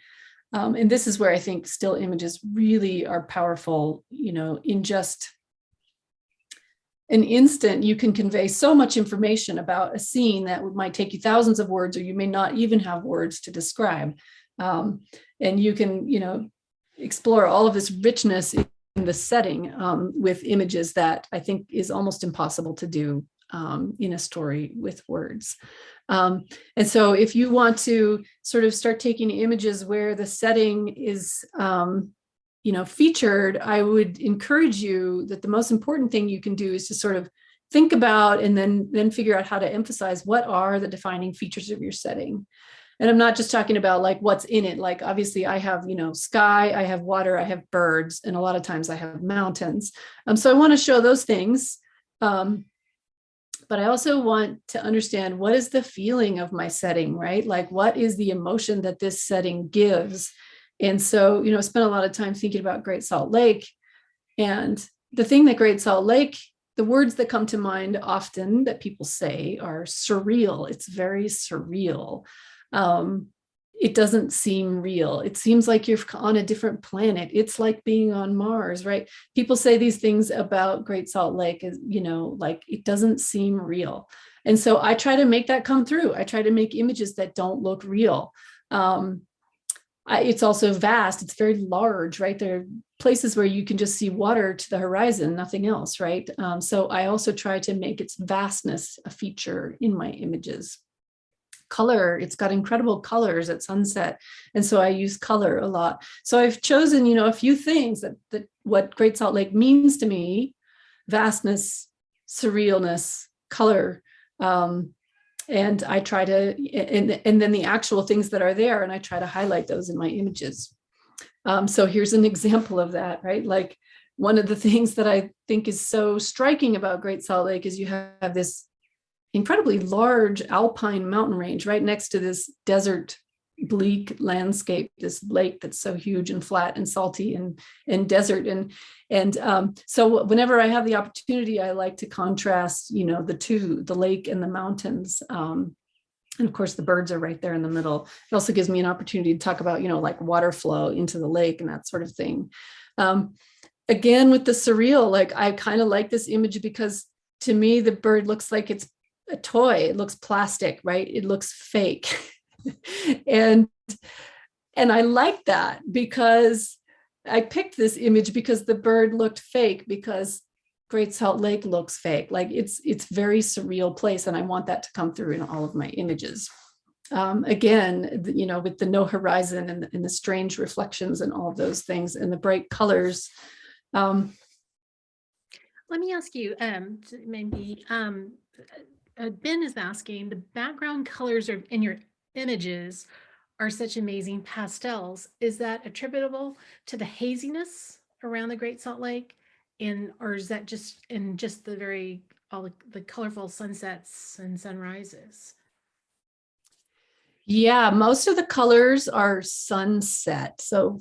And this is where I think still images really are powerful, in just an instant, you can convey so much information about a scene that might take you thousands of words, or you may not even have words to describe. And you can, explore all of this richness in the setting with images that I think is almost impossible to do in a story with words. And so if you want to sort of start taking images where the setting is, featured, I would encourage you that the most important thing you can do is to sort of think about and then figure out how to emphasize what are the defining features of your setting. And I'm not just talking about like what's in it. Like obviously I have, sky, I have water, I have birds, and a lot of times I have mountains. So I want to show those things. But I also want to understand what is the feeling of my setting, right? Like what is the emotion that this setting gives? And so, I spent a lot of time thinking about Great Salt Lake. And the thing that Great Salt Lake, the words that come to mind often that people say are surreal. It's very surreal. It doesn't seem real. It seems like you're on a different planet. It's like being on Mars, right? People say these things about Great Salt Lake, like it doesn't seem real. And so I try to make that come through. I try to make images that don't look real. It's also vast. It's very large, right? There are places where you can just see water to the horizon, nothing else, right? So I also try to make its vastness a feature in my images. Color, it's got incredible colors at sunset. And so I use color a lot. So I've chosen, a few things that what Great Salt Lake means to me: vastness, surrealness, color. And I try to, and then the actual things that are there, and I try to highlight those in my images. So here's an example of that, right? Like one of the things that I think is so striking about Great Salt Lake is you have this incredibly large alpine mountain range right next to this desert, bleak landscape, this lake that's so huge and flat and salty and desert. And so whenever I have the opportunity, I like to contrast, the two, the lake and the mountains. And of course, the birds are right there in the middle. It also gives me an opportunity to talk about, like water flow into the lake and that sort of thing. Again, with the surreal, like I kind of like this image because to me, the bird looks like it's a toy. It looks plastic, right? It looks fake. and I like that because I picked this image because the bird looked fake, because Great Salt Lake looks fake. Like it's very surreal place. And I want that to come through in all of my images. Again, with the no horizon and the strange reflections and all of those things and the bright colors. Let me ask you, maybe, Ben is asking, the background colors in your images are such amazing pastels. Is that attributable to the haziness around the Great Salt Lake? Or is that just in just the all the colorful sunsets and sunrises? Yeah, most of the colors are sunset. So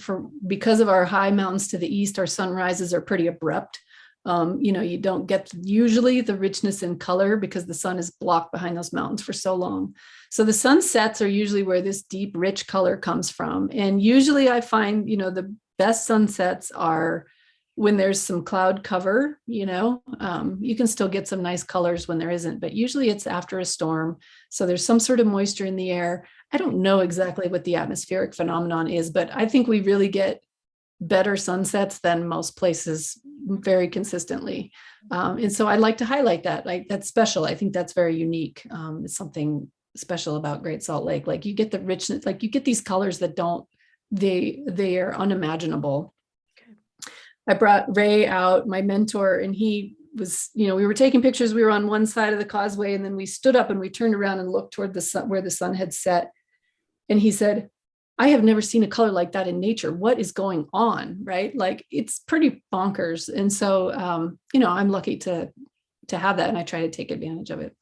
because of our high mountains to the east, our sunrises are pretty abrupt. You don't get usually the richness in color because the sun is blocked behind those mountains for so long. So the sunsets are usually where this deep, rich color comes from. And usually I find, the best sunsets are when there's some cloud cover. You can still get some nice colors when there isn't, but usually it's after a storm. So there's some sort of moisture in the air. I don't know exactly what the atmospheric phenomenon is, but I think we really get better sunsets than most places very consistently. And so I like to highlight that. That's special. I think that's very unique. It's something special about Great Salt Lake. Like you get the richness, like you get these colors that they are unimaginable. Okay. I brought Ray out, my mentor, and he was, we were taking pictures. We were on one side of the causeway, and then we stood up and we turned around and looked toward the sun, where the sun had set. And he said, I have never seen a color like that in nature. What is going on? Right? Like it's pretty bonkers. And so, I'm lucky to have that, and I try to take advantage of it.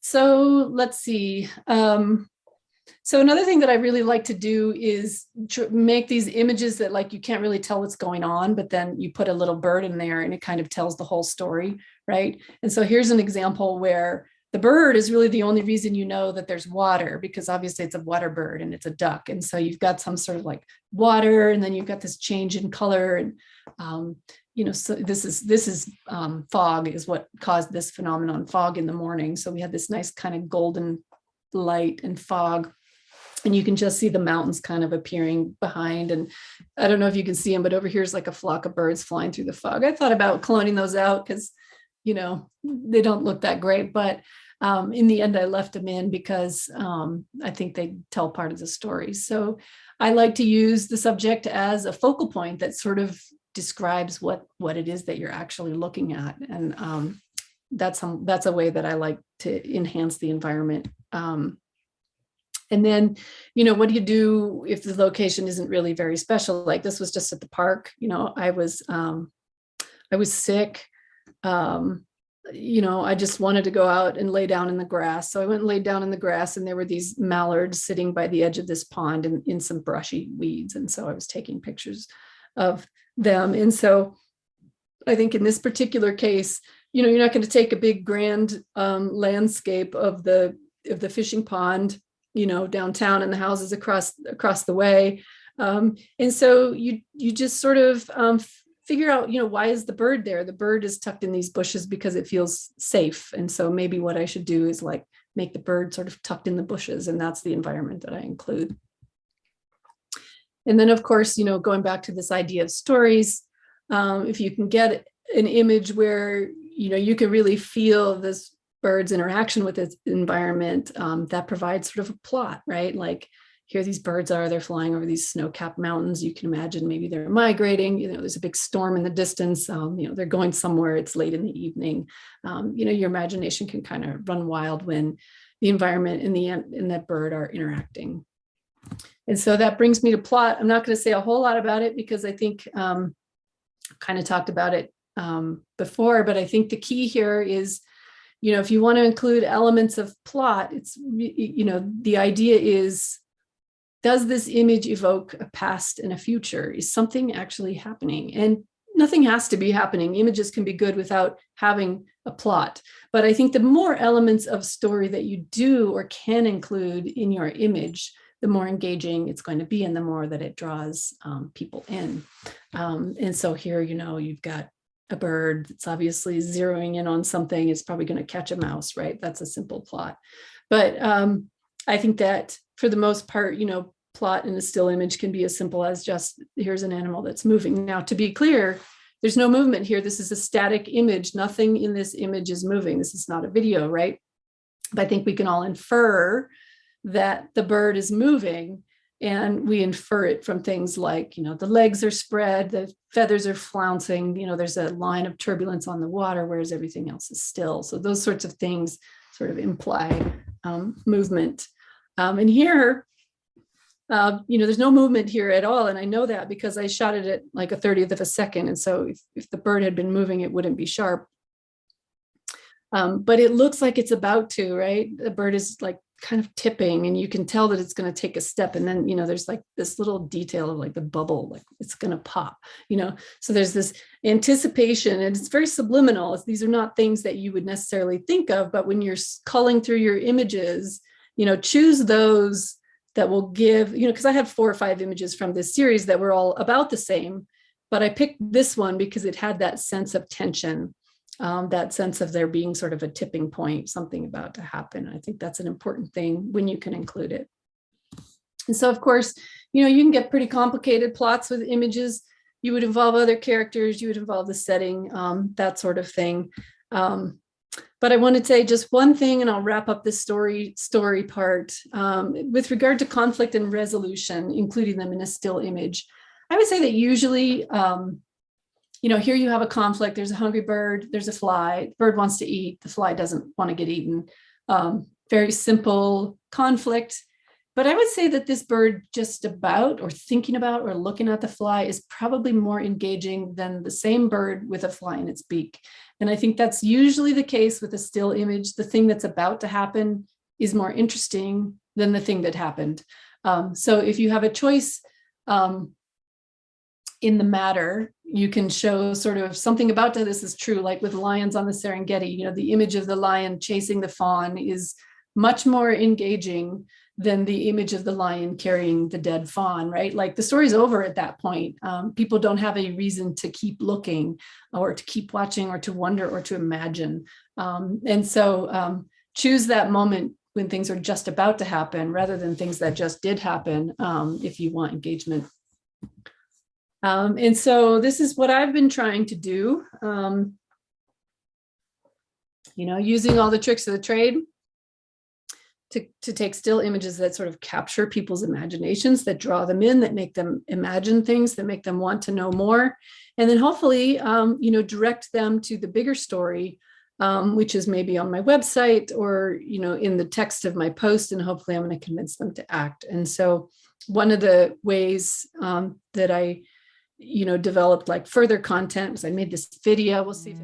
So let's see. So another thing that I really like to do is make these images that like you can't really tell what's going on, but then you put a little bird in there and it kind of tells the whole story, right? And so here's an example where the bird is really the only reason you know that there's water, because obviously it's a water bird and it's a duck. And so you've got some sort of like water, and then you've got this change in color. And so this is fog is what caused this phenomenon, fog in the morning. So we had this nice kind of golden light and fog, and you can just see the mountains kind of appearing behind. And I don't know if you can see them, but over here's like a flock of birds flying through the fog. I thought about cloning those out because, they don't look that great, but in the end, I left them in because I think they tell part of the story. So I like to use the subject as a focal point that sort of describes what it is that you're actually looking at. And that's a way that I like to enhance the environment. And then, what do you do if the location isn't really very special? Like this was just at the park. I was sick. I just wanted to go out and lay down in the grass. So I went and laid down in the grass, and there were these mallards sitting by the edge of this pond in some brushy weeds. And so I was taking pictures of them. And so I think in this particular case, you're not going to take a big grand landscape of the fishing pond, downtown and the houses across the way. And so you just sort of figure out, why is the bird there? The bird is tucked in these bushes because it feels safe. And so maybe what I should do is like make the bird sort of tucked in the bushes, and that's the environment that I include. And then, of course, going back to this idea of stories, if you can get an image where, you can really feel this bird's interaction with its environment, that provides sort of a plot, right? Like here these birds are, they're flying over these snow-capped mountains. You can imagine maybe they're migrating, there's a big storm in the distance, they're going somewhere, it's late in the evening. Your imagination can kind of run wild when the environment and that bird are interacting. And so that brings me to plot. I'm not going to say a whole lot about it because I think kind of talked about it before, but I think the key here is, if you want to include elements of plot, it's, the idea is, does this image evoke a past and a future? Is something actually happening? And nothing has to be happening. Images can be good without having a plot. But I think the more elements of story that you do or can include in your image, the more engaging it's going to be and the more that it draws people in. And so here, you've got a bird that's obviously zeroing in on something. It's probably going to catch a mouse, right? That's a simple plot. But I think that for the most part, plot in a still image can be as simple as just, here's an animal that's moving. Now, to be clear, there's no movement here. This is a static image. Nothing in this image is moving. This is not a video, right? But I think we can all infer that the bird is moving, and we infer it from things like, the legs are spread, the feathers are flouncing, there's a line of turbulence on the water, whereas everything else is still. So those sorts of things sort of imply movement. And here, there's no movement here at all. And I know that because I shot it at like a 30th of a second. And so if the bird had been moving, it wouldn't be sharp. But it looks like it's about to, right? The bird is like kind of tipping, and you can tell that it's going to take a step. And then, there's like this little detail of like the bubble, like it's going to pop, so there's this anticipation, and it's very subliminal. These are not things that you would necessarily think of, but when you're culling through your images, choose those that will give, because I had 4 or 5 images from this series that were all about the same, but I picked this one because it had that sense of tension. That sense of there being sort of a tipping point, something about to happen. I think that's an important thing when you can include it. And so, of course, you can get pretty complicated plots with images. You would involve other characters, you would involve the setting, that sort of thing. But I want to say just one thing, and I'll wrap up this story part. With regard to conflict and resolution, including them in a still image, I would say that usually, here you have a conflict. There's a hungry bird. There's a fly. The bird wants to eat. The fly doesn't want to get eaten. Very simple conflict. But I would say that this bird just about, or thinking about, or looking at the fly is probably more engaging than the same bird with a fly in its beak. And I think that's usually the case with a still image. The thing that's about to happen is more interesting than the thing that happened. So if you have a choice in the matter, you can show sort of something about this is true, like with lions on the Serengeti. The image of the lion chasing the fawn is much more engaging than the image of the lion carrying the dead fawn, right? Like the story's over at that point. People don't have a reason to keep looking or to keep watching or to wonder or to imagine. And so choose that moment when things are just about to happen rather than things that just did happen, if you want engagement. And so this is what I've been trying to do, using all the tricks of the trade to take still images that sort of capture people's imaginations, that draw them in, that make them imagine things, that make them want to know more. And then hopefully, direct them to the bigger story, which is maybe on my website or, in the text of my post, and hopefully I'm going to convince them to act. And so one of the ways that I, developed like further content was I made this video. We'll see if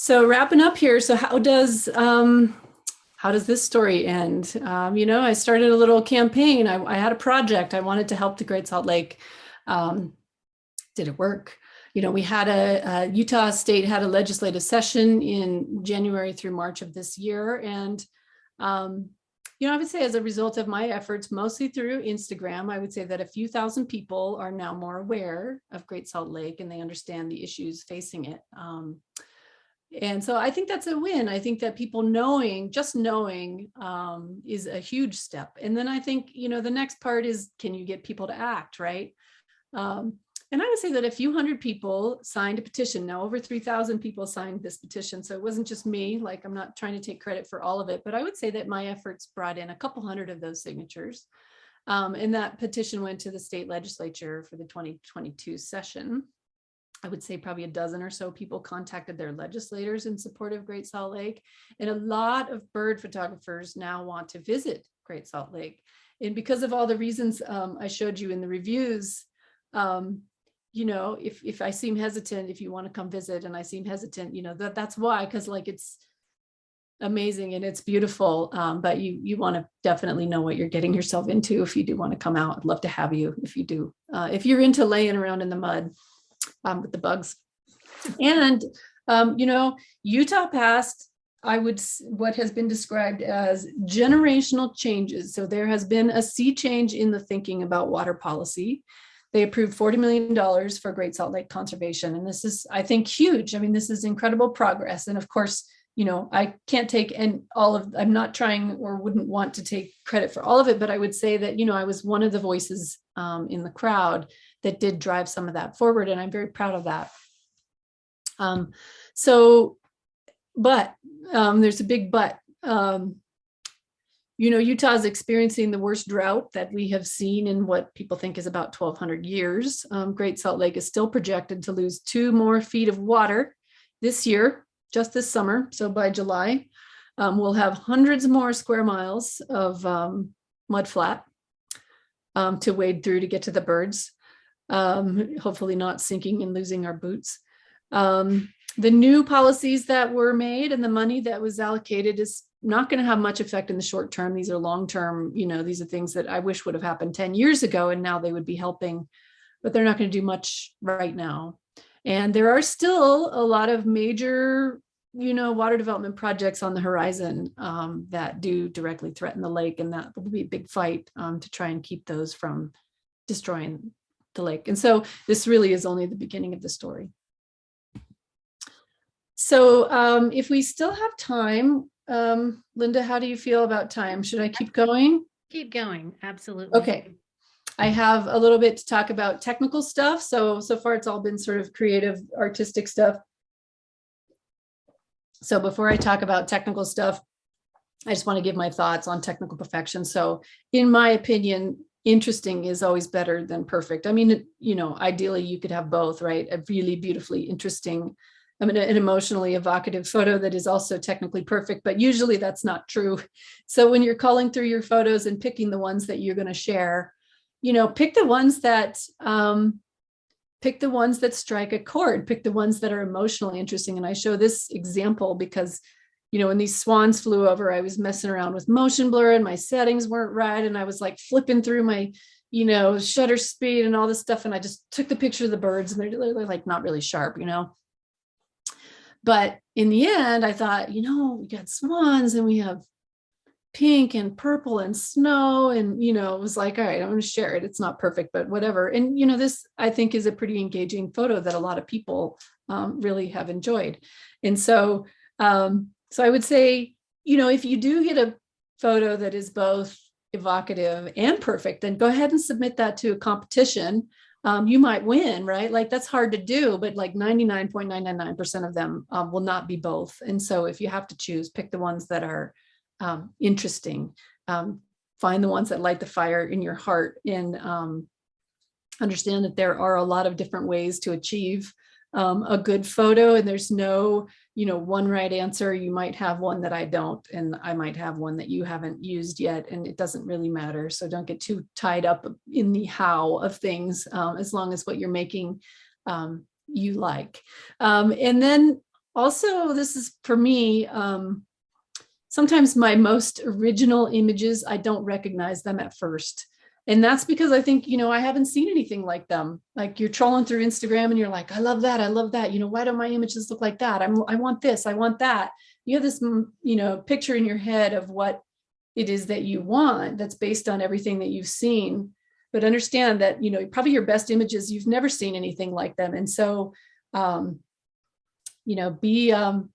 So wrapping up here. So how does this story end? I started a little campaign. I had a project. I wanted to help the Great Salt Lake. Did it work? We had Utah State had a legislative session in January through March of this year. And, I would say as a result of my efforts, mostly through Instagram, I would say that a few thousand people are now more aware of Great Salt Lake and they understand the issues facing it. And so I think that's a win. I think that people just knowing is a huge step. And then I think, the next part is, can you get people to act, right? And I would say that a few hundred people signed a petition. Now over 3,000 people signed this petition. So it wasn't just me, like I'm not trying to take credit for all of it, but I would say that my efforts brought in a couple hundred of those signatures. And that petition went to the state legislature for the 2022 session. I would say probably a dozen or so people contacted their legislators in support of Great Salt Lake. And a lot of bird photographers now want to visit Great Salt Lake. And because of all the reasons I showed you in the reviews, if I seem hesitant, if you want to come visit and I seem hesitant, that's why, because like it's amazing and it's beautiful. But you want to definitely know what you're getting yourself into if you do want to come out. I'd love to have you if you do. If you're into laying around in the mud, with the bugs. And, Utah passed, what has been described as generational changes. So there has been a sea change in the thinking about water policy. They approved $40 million for Great Salt Lake conservation. And this is, I think, huge. I mean, this is incredible progress. And of course, I can't take I'm not trying or wouldn't want to take credit for all of it, but I would say that, I was one of the voices in the crowd that did drive some of that forward. And I'm very proud of that. But there's a big but. Utah is experiencing the worst drought that we have seen in what people think is about 1,200 years. Great Salt Lake is still projected to lose 2 more feet of water this year, just this summer. So by July, we'll have hundreds more square miles of mud flat to wade through to get to the birds. Hopefully not sinking and losing our boots. The new policies that were made and the money that was allocated is not going to have much effect in the short term. These are long-term, these are things that I wish would have happened 10 years ago, and now they would be helping, but they're not going to do much right now. And there are still a lot of major, water development projects on the horizon that do directly threaten the lake. And that will be a big fight to try and keep those from destroying the lake. And so this really is only the beginning of the story. So if we still have time, Linda, how do you feel about time? Should I keep going? Keep going. Absolutely. Okay. I have a little bit to talk about technical stuff. So far it's all been sort of creative, artistic stuff. So before I talk about technical stuff, I just want to give my thoughts on technical perfection. So in my opinion, interesting is always better than perfect. I mean, ideally you could have both, right? A really beautifully interesting, an emotionally evocative photo that is also technically perfect, but usually that's not true. So when you're calling through your photos and picking the ones that you're going to share, pick the ones that strike a chord, pick the ones that are emotionally interesting. And I show this example because, when these swans flew over, I was messing around with motion blur and my settings weren't right. And I was like flipping through my, shutter speed and all this stuff. And I just took the picture of the birds and they're like not really sharp, But in the end, I thought, we got swans and we have pink and purple and snow. And, it was like, all right, I'm going to share it. It's not perfect, but whatever. And, this, I think, is a pretty engaging photo that a lot of people really have enjoyed. And so I would say, if you do get a photo that is both evocative and perfect, then go ahead and submit that to a competition. You might win, right? Like that's hard to do, but like 99.999% of them will not be both. And so if you have to choose, pick the ones that are interesting. Find the ones that light the fire in your heart, and understand that there are a lot of different ways to achieve a good photo, and there's no one right answer. You might have one that I don't, and I might have one that you haven't used yet, and it doesn't really matter. So don't get too tied up in the how of things, as long as what you're making you like. And then also, this is for me, sometimes my most original images, I don't recognize them at first. And that's because I think, I haven't seen anything like them. Like you're trolling through Instagram and you're like, I love that. I love that. Why don't my images look like that? I want this. I want that. You have this, picture in your head of what it is that you want that's based on everything that you've seen. But understand that, probably your best images, you've never seen anything like them. And so, be on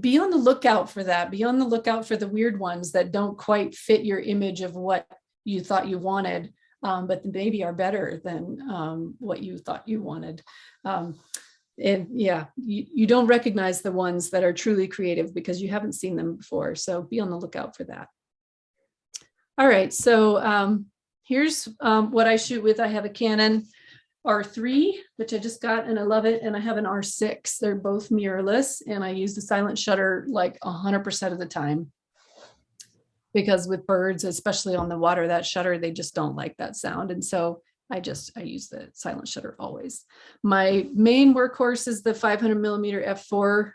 the lookout for that. Be on the lookout for the weird ones that don't quite fit your image of what you thought you wanted, but maybe are better than what you thought you wanted. And yeah, you don't recognize the ones that are truly creative because you haven't seen them before. So be on the lookout for that. All right, so here's what I shoot with. I have a Canon R3, which I just got and I love it. And I have an R6. They're both mirrorless, and I use the silent shutter like 100% of the time. Because with birds, especially on the water, that shutter, they just don't like that sound. And so I use the silent shutter always. My main workhorse is the 500 millimeter f4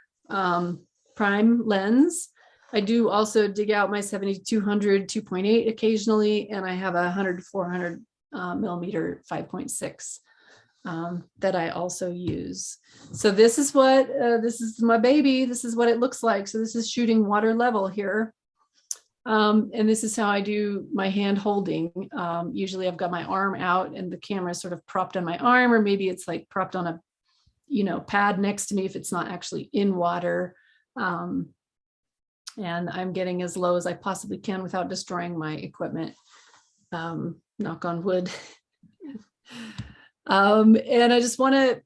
prime lens. I do also dig out my 7200 2.8 occasionally, and I have a 100 to 400 millimeter 5.6 that I also use. So this is my baby. This is what it looks like. So this is shooting water level here. And this is how I do my hand holding. Usually I've got my arm out and the camera is sort of propped on my arm, or maybe it's like propped on a, pad next to me if it's not actually in water. And I'm getting as low as I possibly can without destroying my equipment. Knock on wood. And I just want to,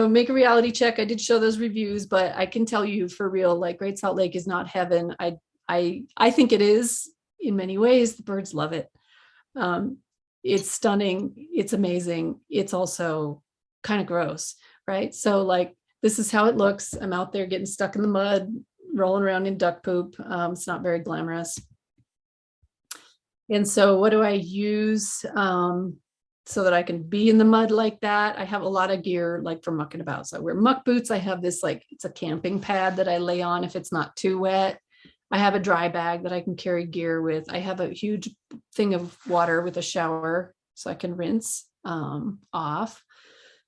make a reality check. I did show those reviews, but I can tell you for real, like Great Salt Lake is not heaven. I think it is in many ways. The birds love it. It's stunning. It's amazing. It's also kind of gross, right? So like, this is how it looks. I'm out there getting stuck in the mud, rolling around in duck poop. It's not very glamorous. And so what do I use so that I can be in the mud like that? I have a lot of gear like for mucking about. So I wear muck boots. I have this, like, it's a camping pad that I lay on if it's not too wet. I have a dry bag that I can carry gear with. I have a huge thing of water with a shower so I can rinse off.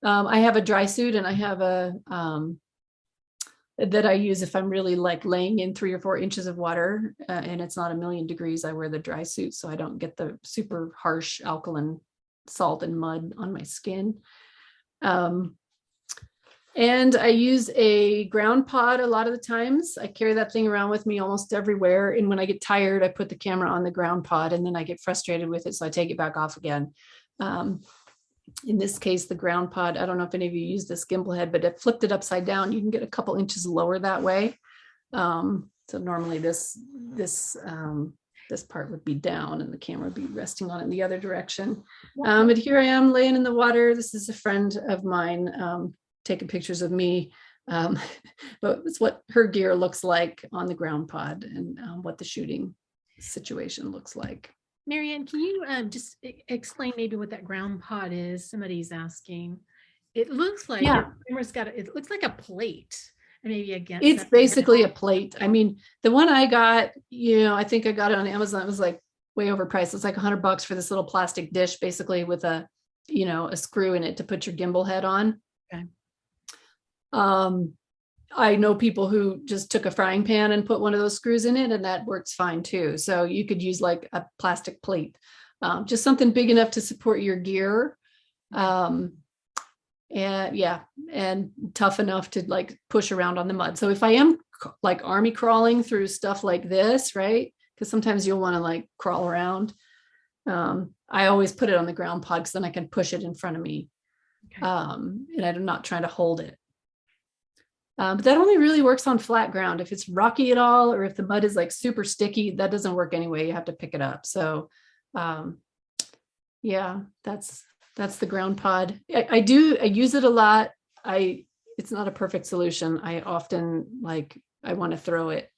I have a dry suit, and I have a that I use if I'm really like laying in 3 or 4 inches of water and it's not a million degrees. I wear the dry suit so I don't get the super harsh alkaline salt and mud on my skin. And I use a ground pod a lot of the times. I carry that thing around with me almost everywhere. And when I get tired, I put the camera on the ground pod and then I get frustrated with it. So I take it back off again. Um, in this case, the ground pod, I don't know if any of you use this gimbal head, but I flipped it upside down. You can get a couple inches lower that way. So normally this part would be down and the camera would be resting on it in the other direction. But here I am laying in the water. This is a friend of mine taking pictures of me. But it's what her gear looks like on the ground pod and what the shooting situation looks like. Marianne, can you just explain maybe what that ground pod is? Somebody's asking. It looks like your camera's got it looks like a plate. Maybe again, it's basically a plate. I mean, the one I got, I think I got it on Amazon. It was like way overpriced. It's like $100 for this little plastic dish, basically with a screw in it to put your gimbal head on. Okay. I know people who just took a frying pan and put one of those screws in it, and that works fine too. So you could use like a plastic plate, just something big enough to support your gear. And tough enough to like push around on the mud. So if I am like army crawling through stuff like this, right? Because sometimes you'll want to like crawl around. I always put it on the ground pod because then I can push it in front of me. Okay. And I'm not trying to hold it. But that only really works on flat ground. If it's rocky at all, or if the mud is like super sticky, that doesn't work anyway. You have to pick it up. So that's the ground pod. I use it a lot. It's not a perfect solution. I often I want to throw it,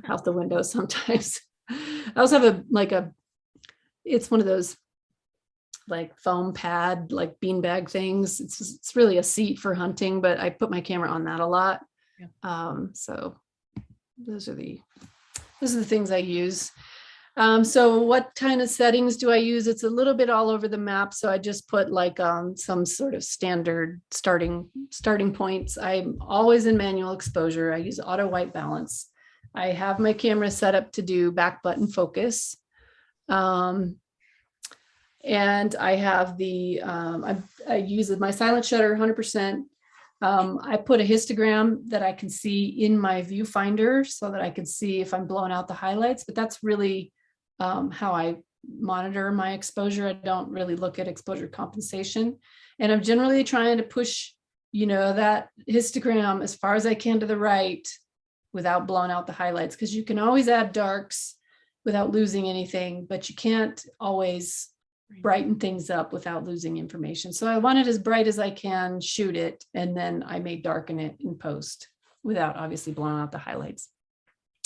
out the window sometimes. I also have it's one of those like foam pad, like beanbag things. It's really a seat for hunting, but I put my camera on that a lot. Yeah. So those are the things I use. So what kind of settings do I use? It's a little bit all over the map. So I just put some sort of standard starting points. I'm always in manual exposure. I use auto white balance. I have my camera set up to do back button focus. And I have I use my silent shutter 100%. I put a histogram that I can see in my viewfinder so that I can see if I'm blowing out the highlights, but that's really how I monitor my exposure. I don't really look at exposure compensation. And I'm generally trying to push, that histogram as far as I can to the right without blowing out the highlights, because you can always add darks without losing anything, but you can't always brighten things up without losing information. So I want it as bright as I can, shoot it, and then I may darken it in post without obviously blowing out the highlights.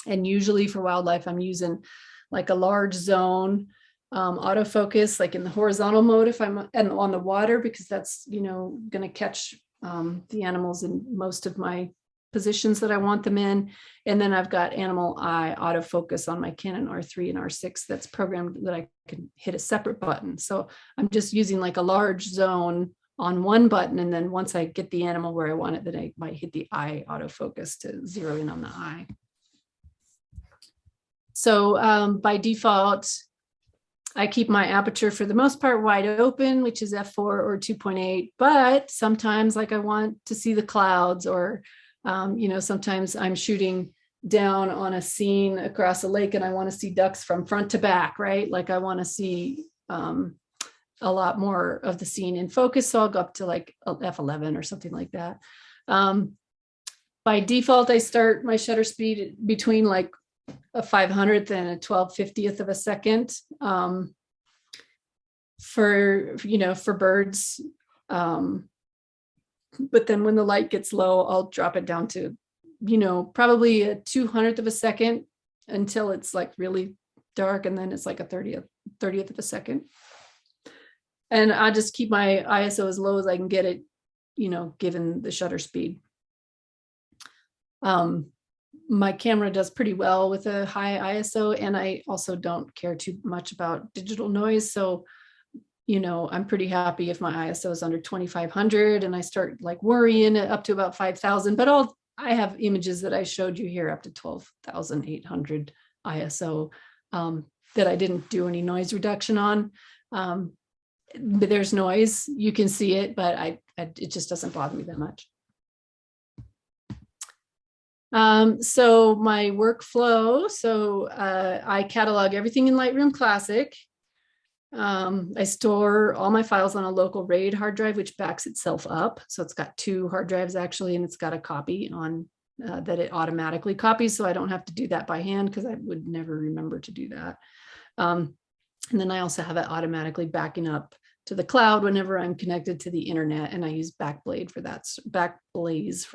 And usually for wildlife, I'm using like a large zone autofocus, like in the horizontal mode if I'm on the water, because that's, going to catch the animals in most of my positions that I want them in. And then I've got animal eye autofocus on my Canon R3 and R6 that's programmed that I can hit a separate button. So I'm just using like a large zone on one button. And then once I get the animal where I want it, then I might hit the eye autofocus to zero in on the eye. So by default, I keep my aperture for the most part wide open, which is f4 or 2.8. But sometimes I want to see the clouds, or sometimes I'm shooting down on a scene across a lake and I want to see ducks from front to back, right? Like I want to see a lot more of the scene in focus. So I'll go up to like F11 or something like that. By default, I start my shutter speed between like a 500th and a 1250th of a second for birds. But then when the light gets low, I'll drop it down to, probably a 200th of a second until it's like really dark. And then it's like a 30th of a second. And I just keep my ISO as low as I can get it, given the shutter speed. My camera does pretty well with a high ISO, and I also don't care too much about digital noise. So I'm pretty happy if my ISO is under 2500 and I start like worrying up to about 5000, but I have images that I showed you here up to 12,800 ISO that I didn't do any noise reduction on. but there's noise. You can see it, but it just doesn't bother me that much. So my workflow, I catalog everything in Lightroom Classic. I store all my files on a local RAID hard drive, which backs itself up. So it's got 2 hard drives actually, and it's got a copy on that it automatically copies. So I don't have to do that by hand because I would never remember to do that. And then I also have it automatically backing up to the cloud whenever I'm connected to the internet, and I use Backblaze for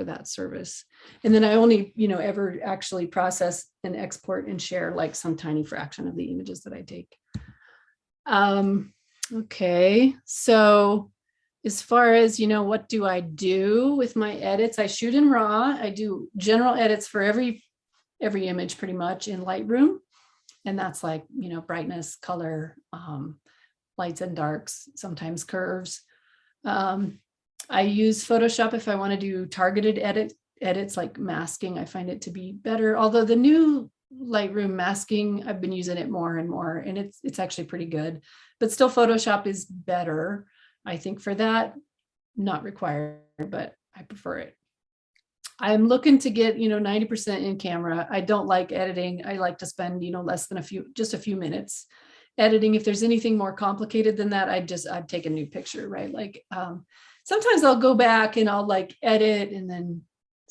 that service. And then I only, ever actually process and export and share like some tiny fraction of the images that I take. Okay, so as far as, what do I do with my edits? I shoot in RAW. I do general edits for every image pretty much in Lightroom. And that's like, brightness, color, lights and darks, sometimes curves. I use Photoshop if I want to do targeted edits like masking. I find it to be better. Although the new Lightroom masking, I've been using it more and more, and it's actually pretty good. But still, Photoshop is better, I think, for that. Not required, but I prefer it. I'm looking to get 90% in camera. I don't like editing. I like to spend less than just a few minutes editing. If there's anything more complicated than that, I'd take a new picture, right? Like sometimes I'll go back and I'll like edit and then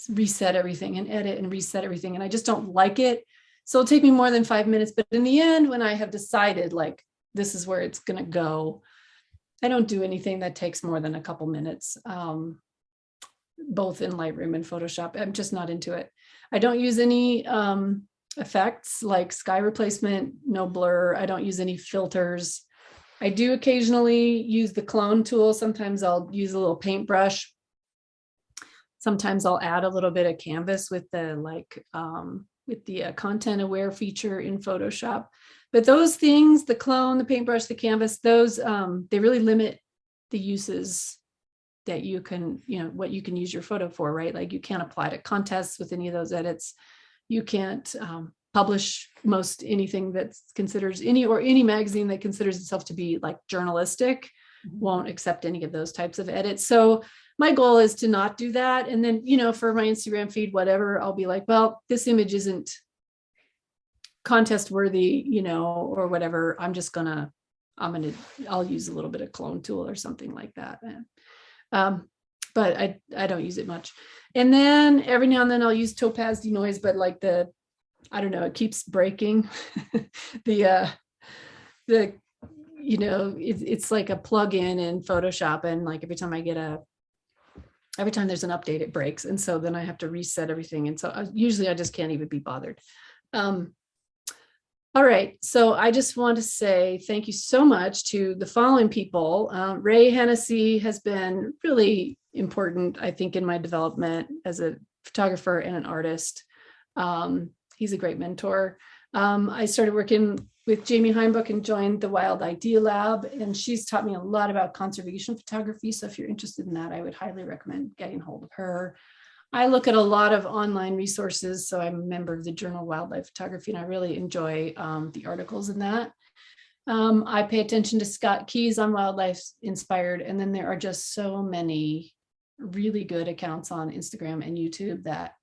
reset everything and edit and reset everything, and I just don't like it. So it'll take me more than 5 minutes. But in the end, when I have decided like this is where it's gonna go, I don't do anything that takes more than a couple minutes. Both in Lightroom and Photoshop. I'm just not into it. I don't use any effects like sky replacement, no blur. I don't use any filters. I do occasionally use the clone tool. Sometimes I'll use a little paintbrush. Sometimes I'll add a little bit of canvas with the content aware feature in Photoshop. But those things, the clone, the paintbrush, the canvas, those they really limit the uses that you can, what you can use your photo for, right? Like you can't apply to contests with any of those edits. You can't publish most anything that considers any magazine that considers itself to be like journalistic won't accept any of those types of edits. So my goal is to not do that. And then, for my Instagram feed, whatever, I'll be like, well, this image isn't contest worthy, or whatever. I'll use a little bit of clone tool or something like that. But I don't use it much. And then every now and then I'll use Topaz denoise, but like I don't know, it keeps breaking. It's like a plug-in in Photoshop, and like every time there's an update, it breaks. And so then I have to reset everything. And so usually I just can't even be bothered. All right, so I just want to say thank you so much to the following people. Ray Hennessy has been really important, I think, in my development as a photographer and an artist. He's a great mentor. I started working with Jamie Heimbuch and joined the Wild Idea Lab, and she's taught me a lot about conservation photography. So if you're interested in that, I would highly recommend getting hold of her. I look at a lot of online resources. So I'm a member of the Journal of Wildlife Photography, and I really enjoy the articles in that. I pay attention to Scott Keyes on Wildlife Inspired. And then there are just so many really good accounts on Instagram and YouTube that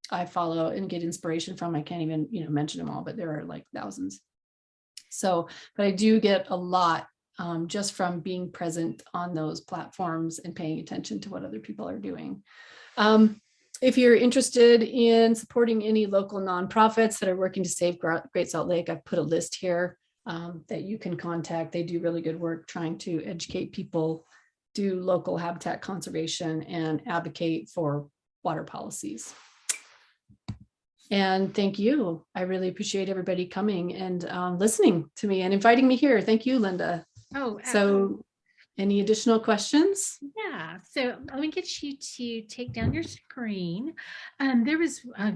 I follow and get inspiration from. I can't even, mention them all, but there are like thousands. So, but I do get a lot just from being present on those platforms and paying attention to what other people are doing. If you're interested in supporting any local nonprofits that are working to save Great Salt Lake, I've put a list here that you can contact. They do really good work trying to educate people, do local habitat conservation, and advocate for water policies. And thank you. I really appreciate everybody coming and listening to me and inviting me here. Thank you, Linda. Oh, so any additional questions? Yeah, so let me get you to take down your screen. There was, I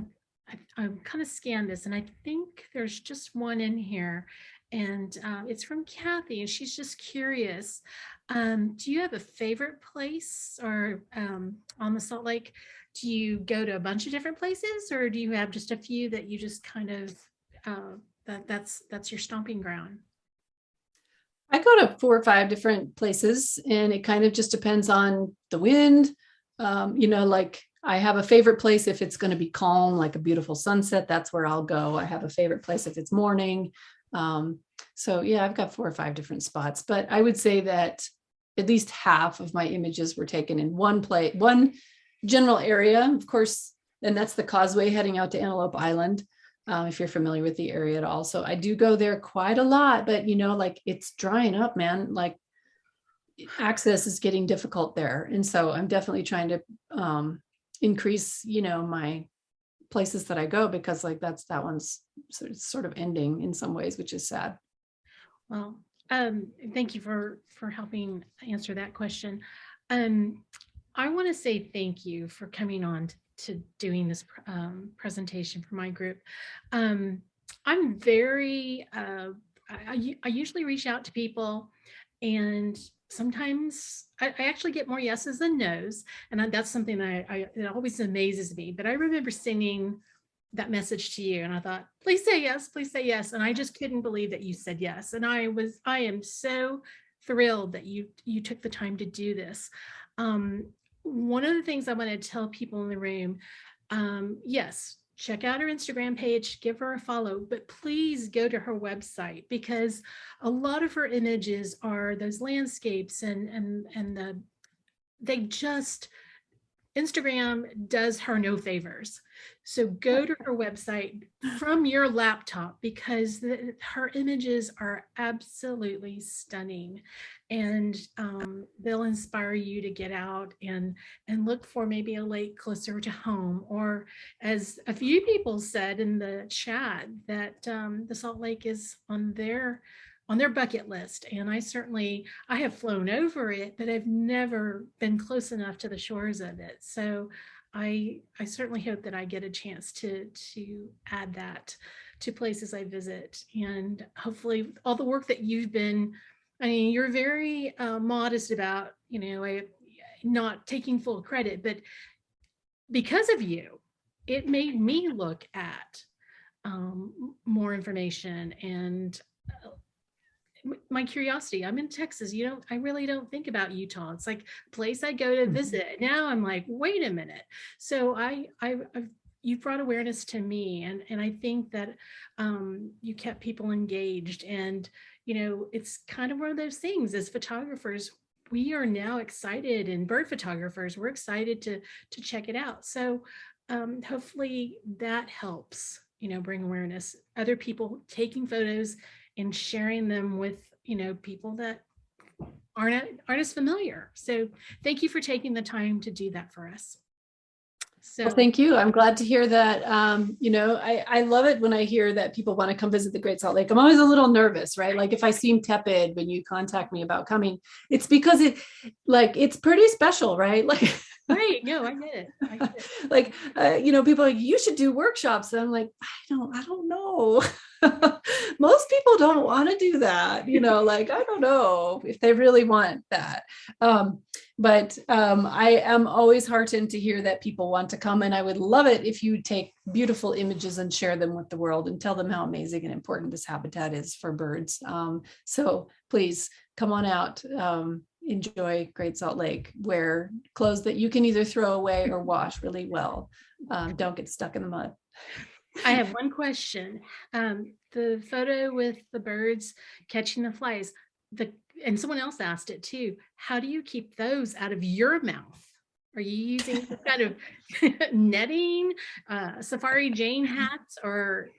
kind of scanned this, and I think there's just one in here, and it's from Kathy, and she's just curious. Do you have a favorite place or on the Salt Lake? Do you go to a bunch of different places, or do you have just a few that you just kind of, that's your stomping ground? I go to 4 or 5 different places, and it kind of just depends on the wind. Like I have a favorite place if it's going to be calm, like a beautiful sunset. That's where I'll go. I have a favorite place if it's morning. So yeah, I've got 4 or 5 different spots, but I would say that at least half of my images were taken in one place, one general area, of course, and that's the causeway heading out to Antelope Island. If you're familiar with the area at all. So I do go there quite a lot, but like it's drying up, man. Like access is getting difficult there. And so I'm definitely trying to increase, my places that I go, because like that one's sort of ending in some ways, which is sad. Well, thank you for helping answer that question. Um, I want to say thank you for coming on to doing this presentation for my group. I'm very, I usually reach out to people, and sometimes I actually get more yeses than nos. And that's something that it always amazes me. But I remember sending that message to you, and I thought, please say yes, please say yes. And I just couldn't believe that you said yes. And I am so thrilled that you took the time to do this. One of the things I want to tell people in the room, yes, check out her Instagram page, give her a follow, but please go to her website, because a lot of her images are those landscapes and they just, Instagram does her no favors. So go to her website from your laptop, because her images are absolutely stunning, and they'll inspire you to get out and look for maybe a lake closer to home, or as a few people said in the chat, that the Salt Lake is on their bucket list. And I have flown over it, but I've never been close enough to the shores of it. So I certainly hope that I get a chance to add that to places I visit. And hopefully all the work that you've been, I mean, you're very modest about, not taking full credit, but because of you, it made me look at more information and my curiosity. I'm in Texas. I really don't think about Utah. It's like a place I go to visit. Now I'm like, wait a minute. So you brought awareness to me, and I think that you kept people engaged. And it's kind of one of those things. As photographers, we are now excited, and bird photographers, we're excited to check it out. So hopefully that helps bring awareness. Other people taking photos and sharing them with people that aren't as familiar. So thank you for taking the time to do that for us. So well, thank you. I'm glad to hear that. I love it when I hear that people want to come visit the Great Salt Lake. I'm always a little nervous, right? Like if I seem tepid when you contact me about coming, it's because it's pretty special, right? Like right. No, I get it. Like, people are like, you should do workshops. And I'm like, I don't know. Most people don't want to do that. Like, I don't know if they really want that. But I am always heartened to hear that people want to come. And I would love it if you take beautiful images and share them with the world and tell them how amazing and important this habitat is for birds. So please come on out. Enjoy Great Salt Lake. Wear clothes that you can either throw away or wash really well. Don't get stuck in the mud. I have one question. The photo with the birds catching the flies, and someone else asked it too. How do you keep those out of your mouth? Are you using some kind of netting, Safari Jane hats, or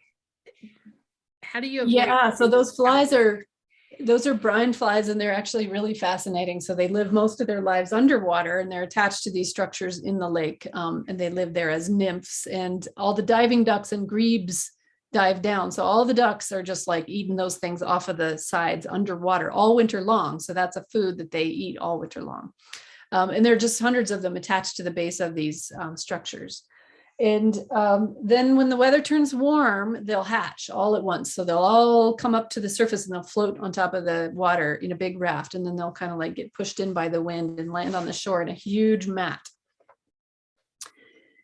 how do you avoid? Yeah, so those are brine flies, and they're actually really fascinating. So they live most of their lives underwater, and they're attached to these structures in the lake, and they live there as nymphs. And all the diving ducks and grebes dive down. So all the ducks are just like eating those things off of the sides underwater all winter long. So that's a food that they eat all winter long. And there are just hundreds of them attached to the base of these structures. And then when the weather turns warm, they'll hatch all at once. So they'll all come up to the surface and they'll float on top of the water in a big raft. And then they'll kind of like get pushed in by the wind and land on the shore in a huge mat.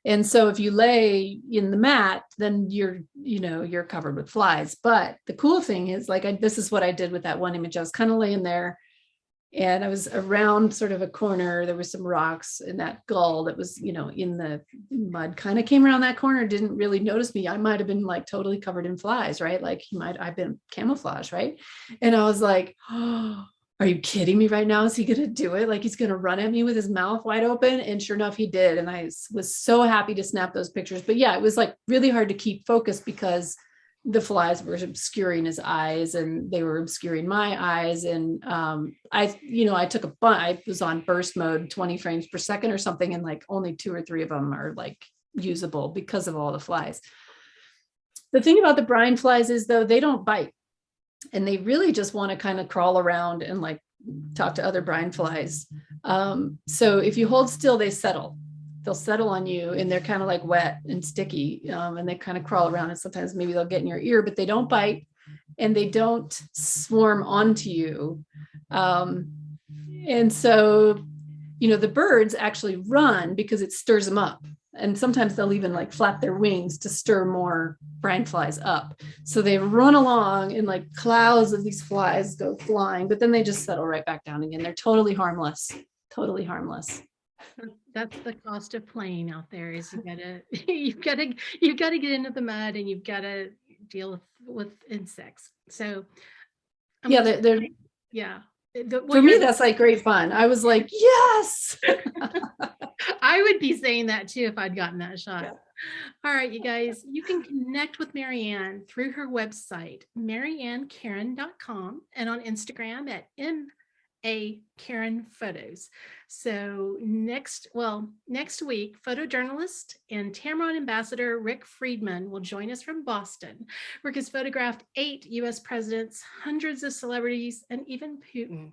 And so if you lay in the mat, then you're covered with flies. But the cool thing is, like, this is what I did with that one image. I was kind of laying there and I was around sort of a corner. There was some rocks, and that gull that was, in the mud kind of came around that corner, didn't really notice me. I might have been like totally covered in flies, right? Like I've been camouflaged, right? And I was like, oh, are you kidding me right now? Is he going to do it? Like he's going to run at me with his mouth wide open. And sure enough, he did. And I was so happy to snap those pictures. But yeah, it was like really hard to keep focused because the flies were obscuring his eyes and they were obscuring my eyes. And I took I was on burst mode, 20 frames per second or something. And like only 2 or 3 of them are like usable because of all the flies. The thing about the brine flies is, though, they don't bite. And they really just want to kind of crawl around and like talk to other brine flies. So if you hold still, they settle. They'll settle on you, and they're kind of like wet and sticky, and they kind of crawl around, and sometimes maybe they'll get in your ear, but they don't bite and they don't swarm onto you. And so, the birds actually run because it stirs them up. And sometimes they'll even like flap their wings to stir more brine flies up. So they run along and like clouds of these flies go flying, but then they just settle right back down again. They're totally harmless, totally harmless. That's the cost of playing out there, is you gotta get into the mud and you've got to deal with insects. So yeah. For me, that's like great fun. I was like, yes. I would be saying that too if I'd gotten that shot. Yeah. All right, you guys, you can connect with Marianne through her website, mariannekarren.com, and on Instagram at Karren Photos. So next week, photojournalist and Tamron ambassador Rick Friedman will join us from Boston. Rick has photographed 8 US presidents, hundreds of celebrities, and even Putin.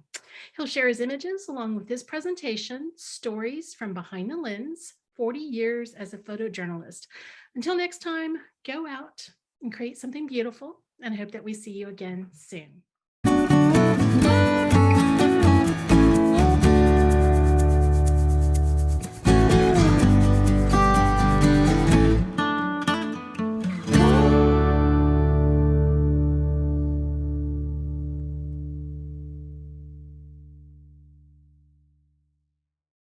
He'll share his images along with his presentation, Stories from Behind the Lens, 40 years as a photojournalist. Until next time, go out and create something beautiful, and I hope that we see you again soon.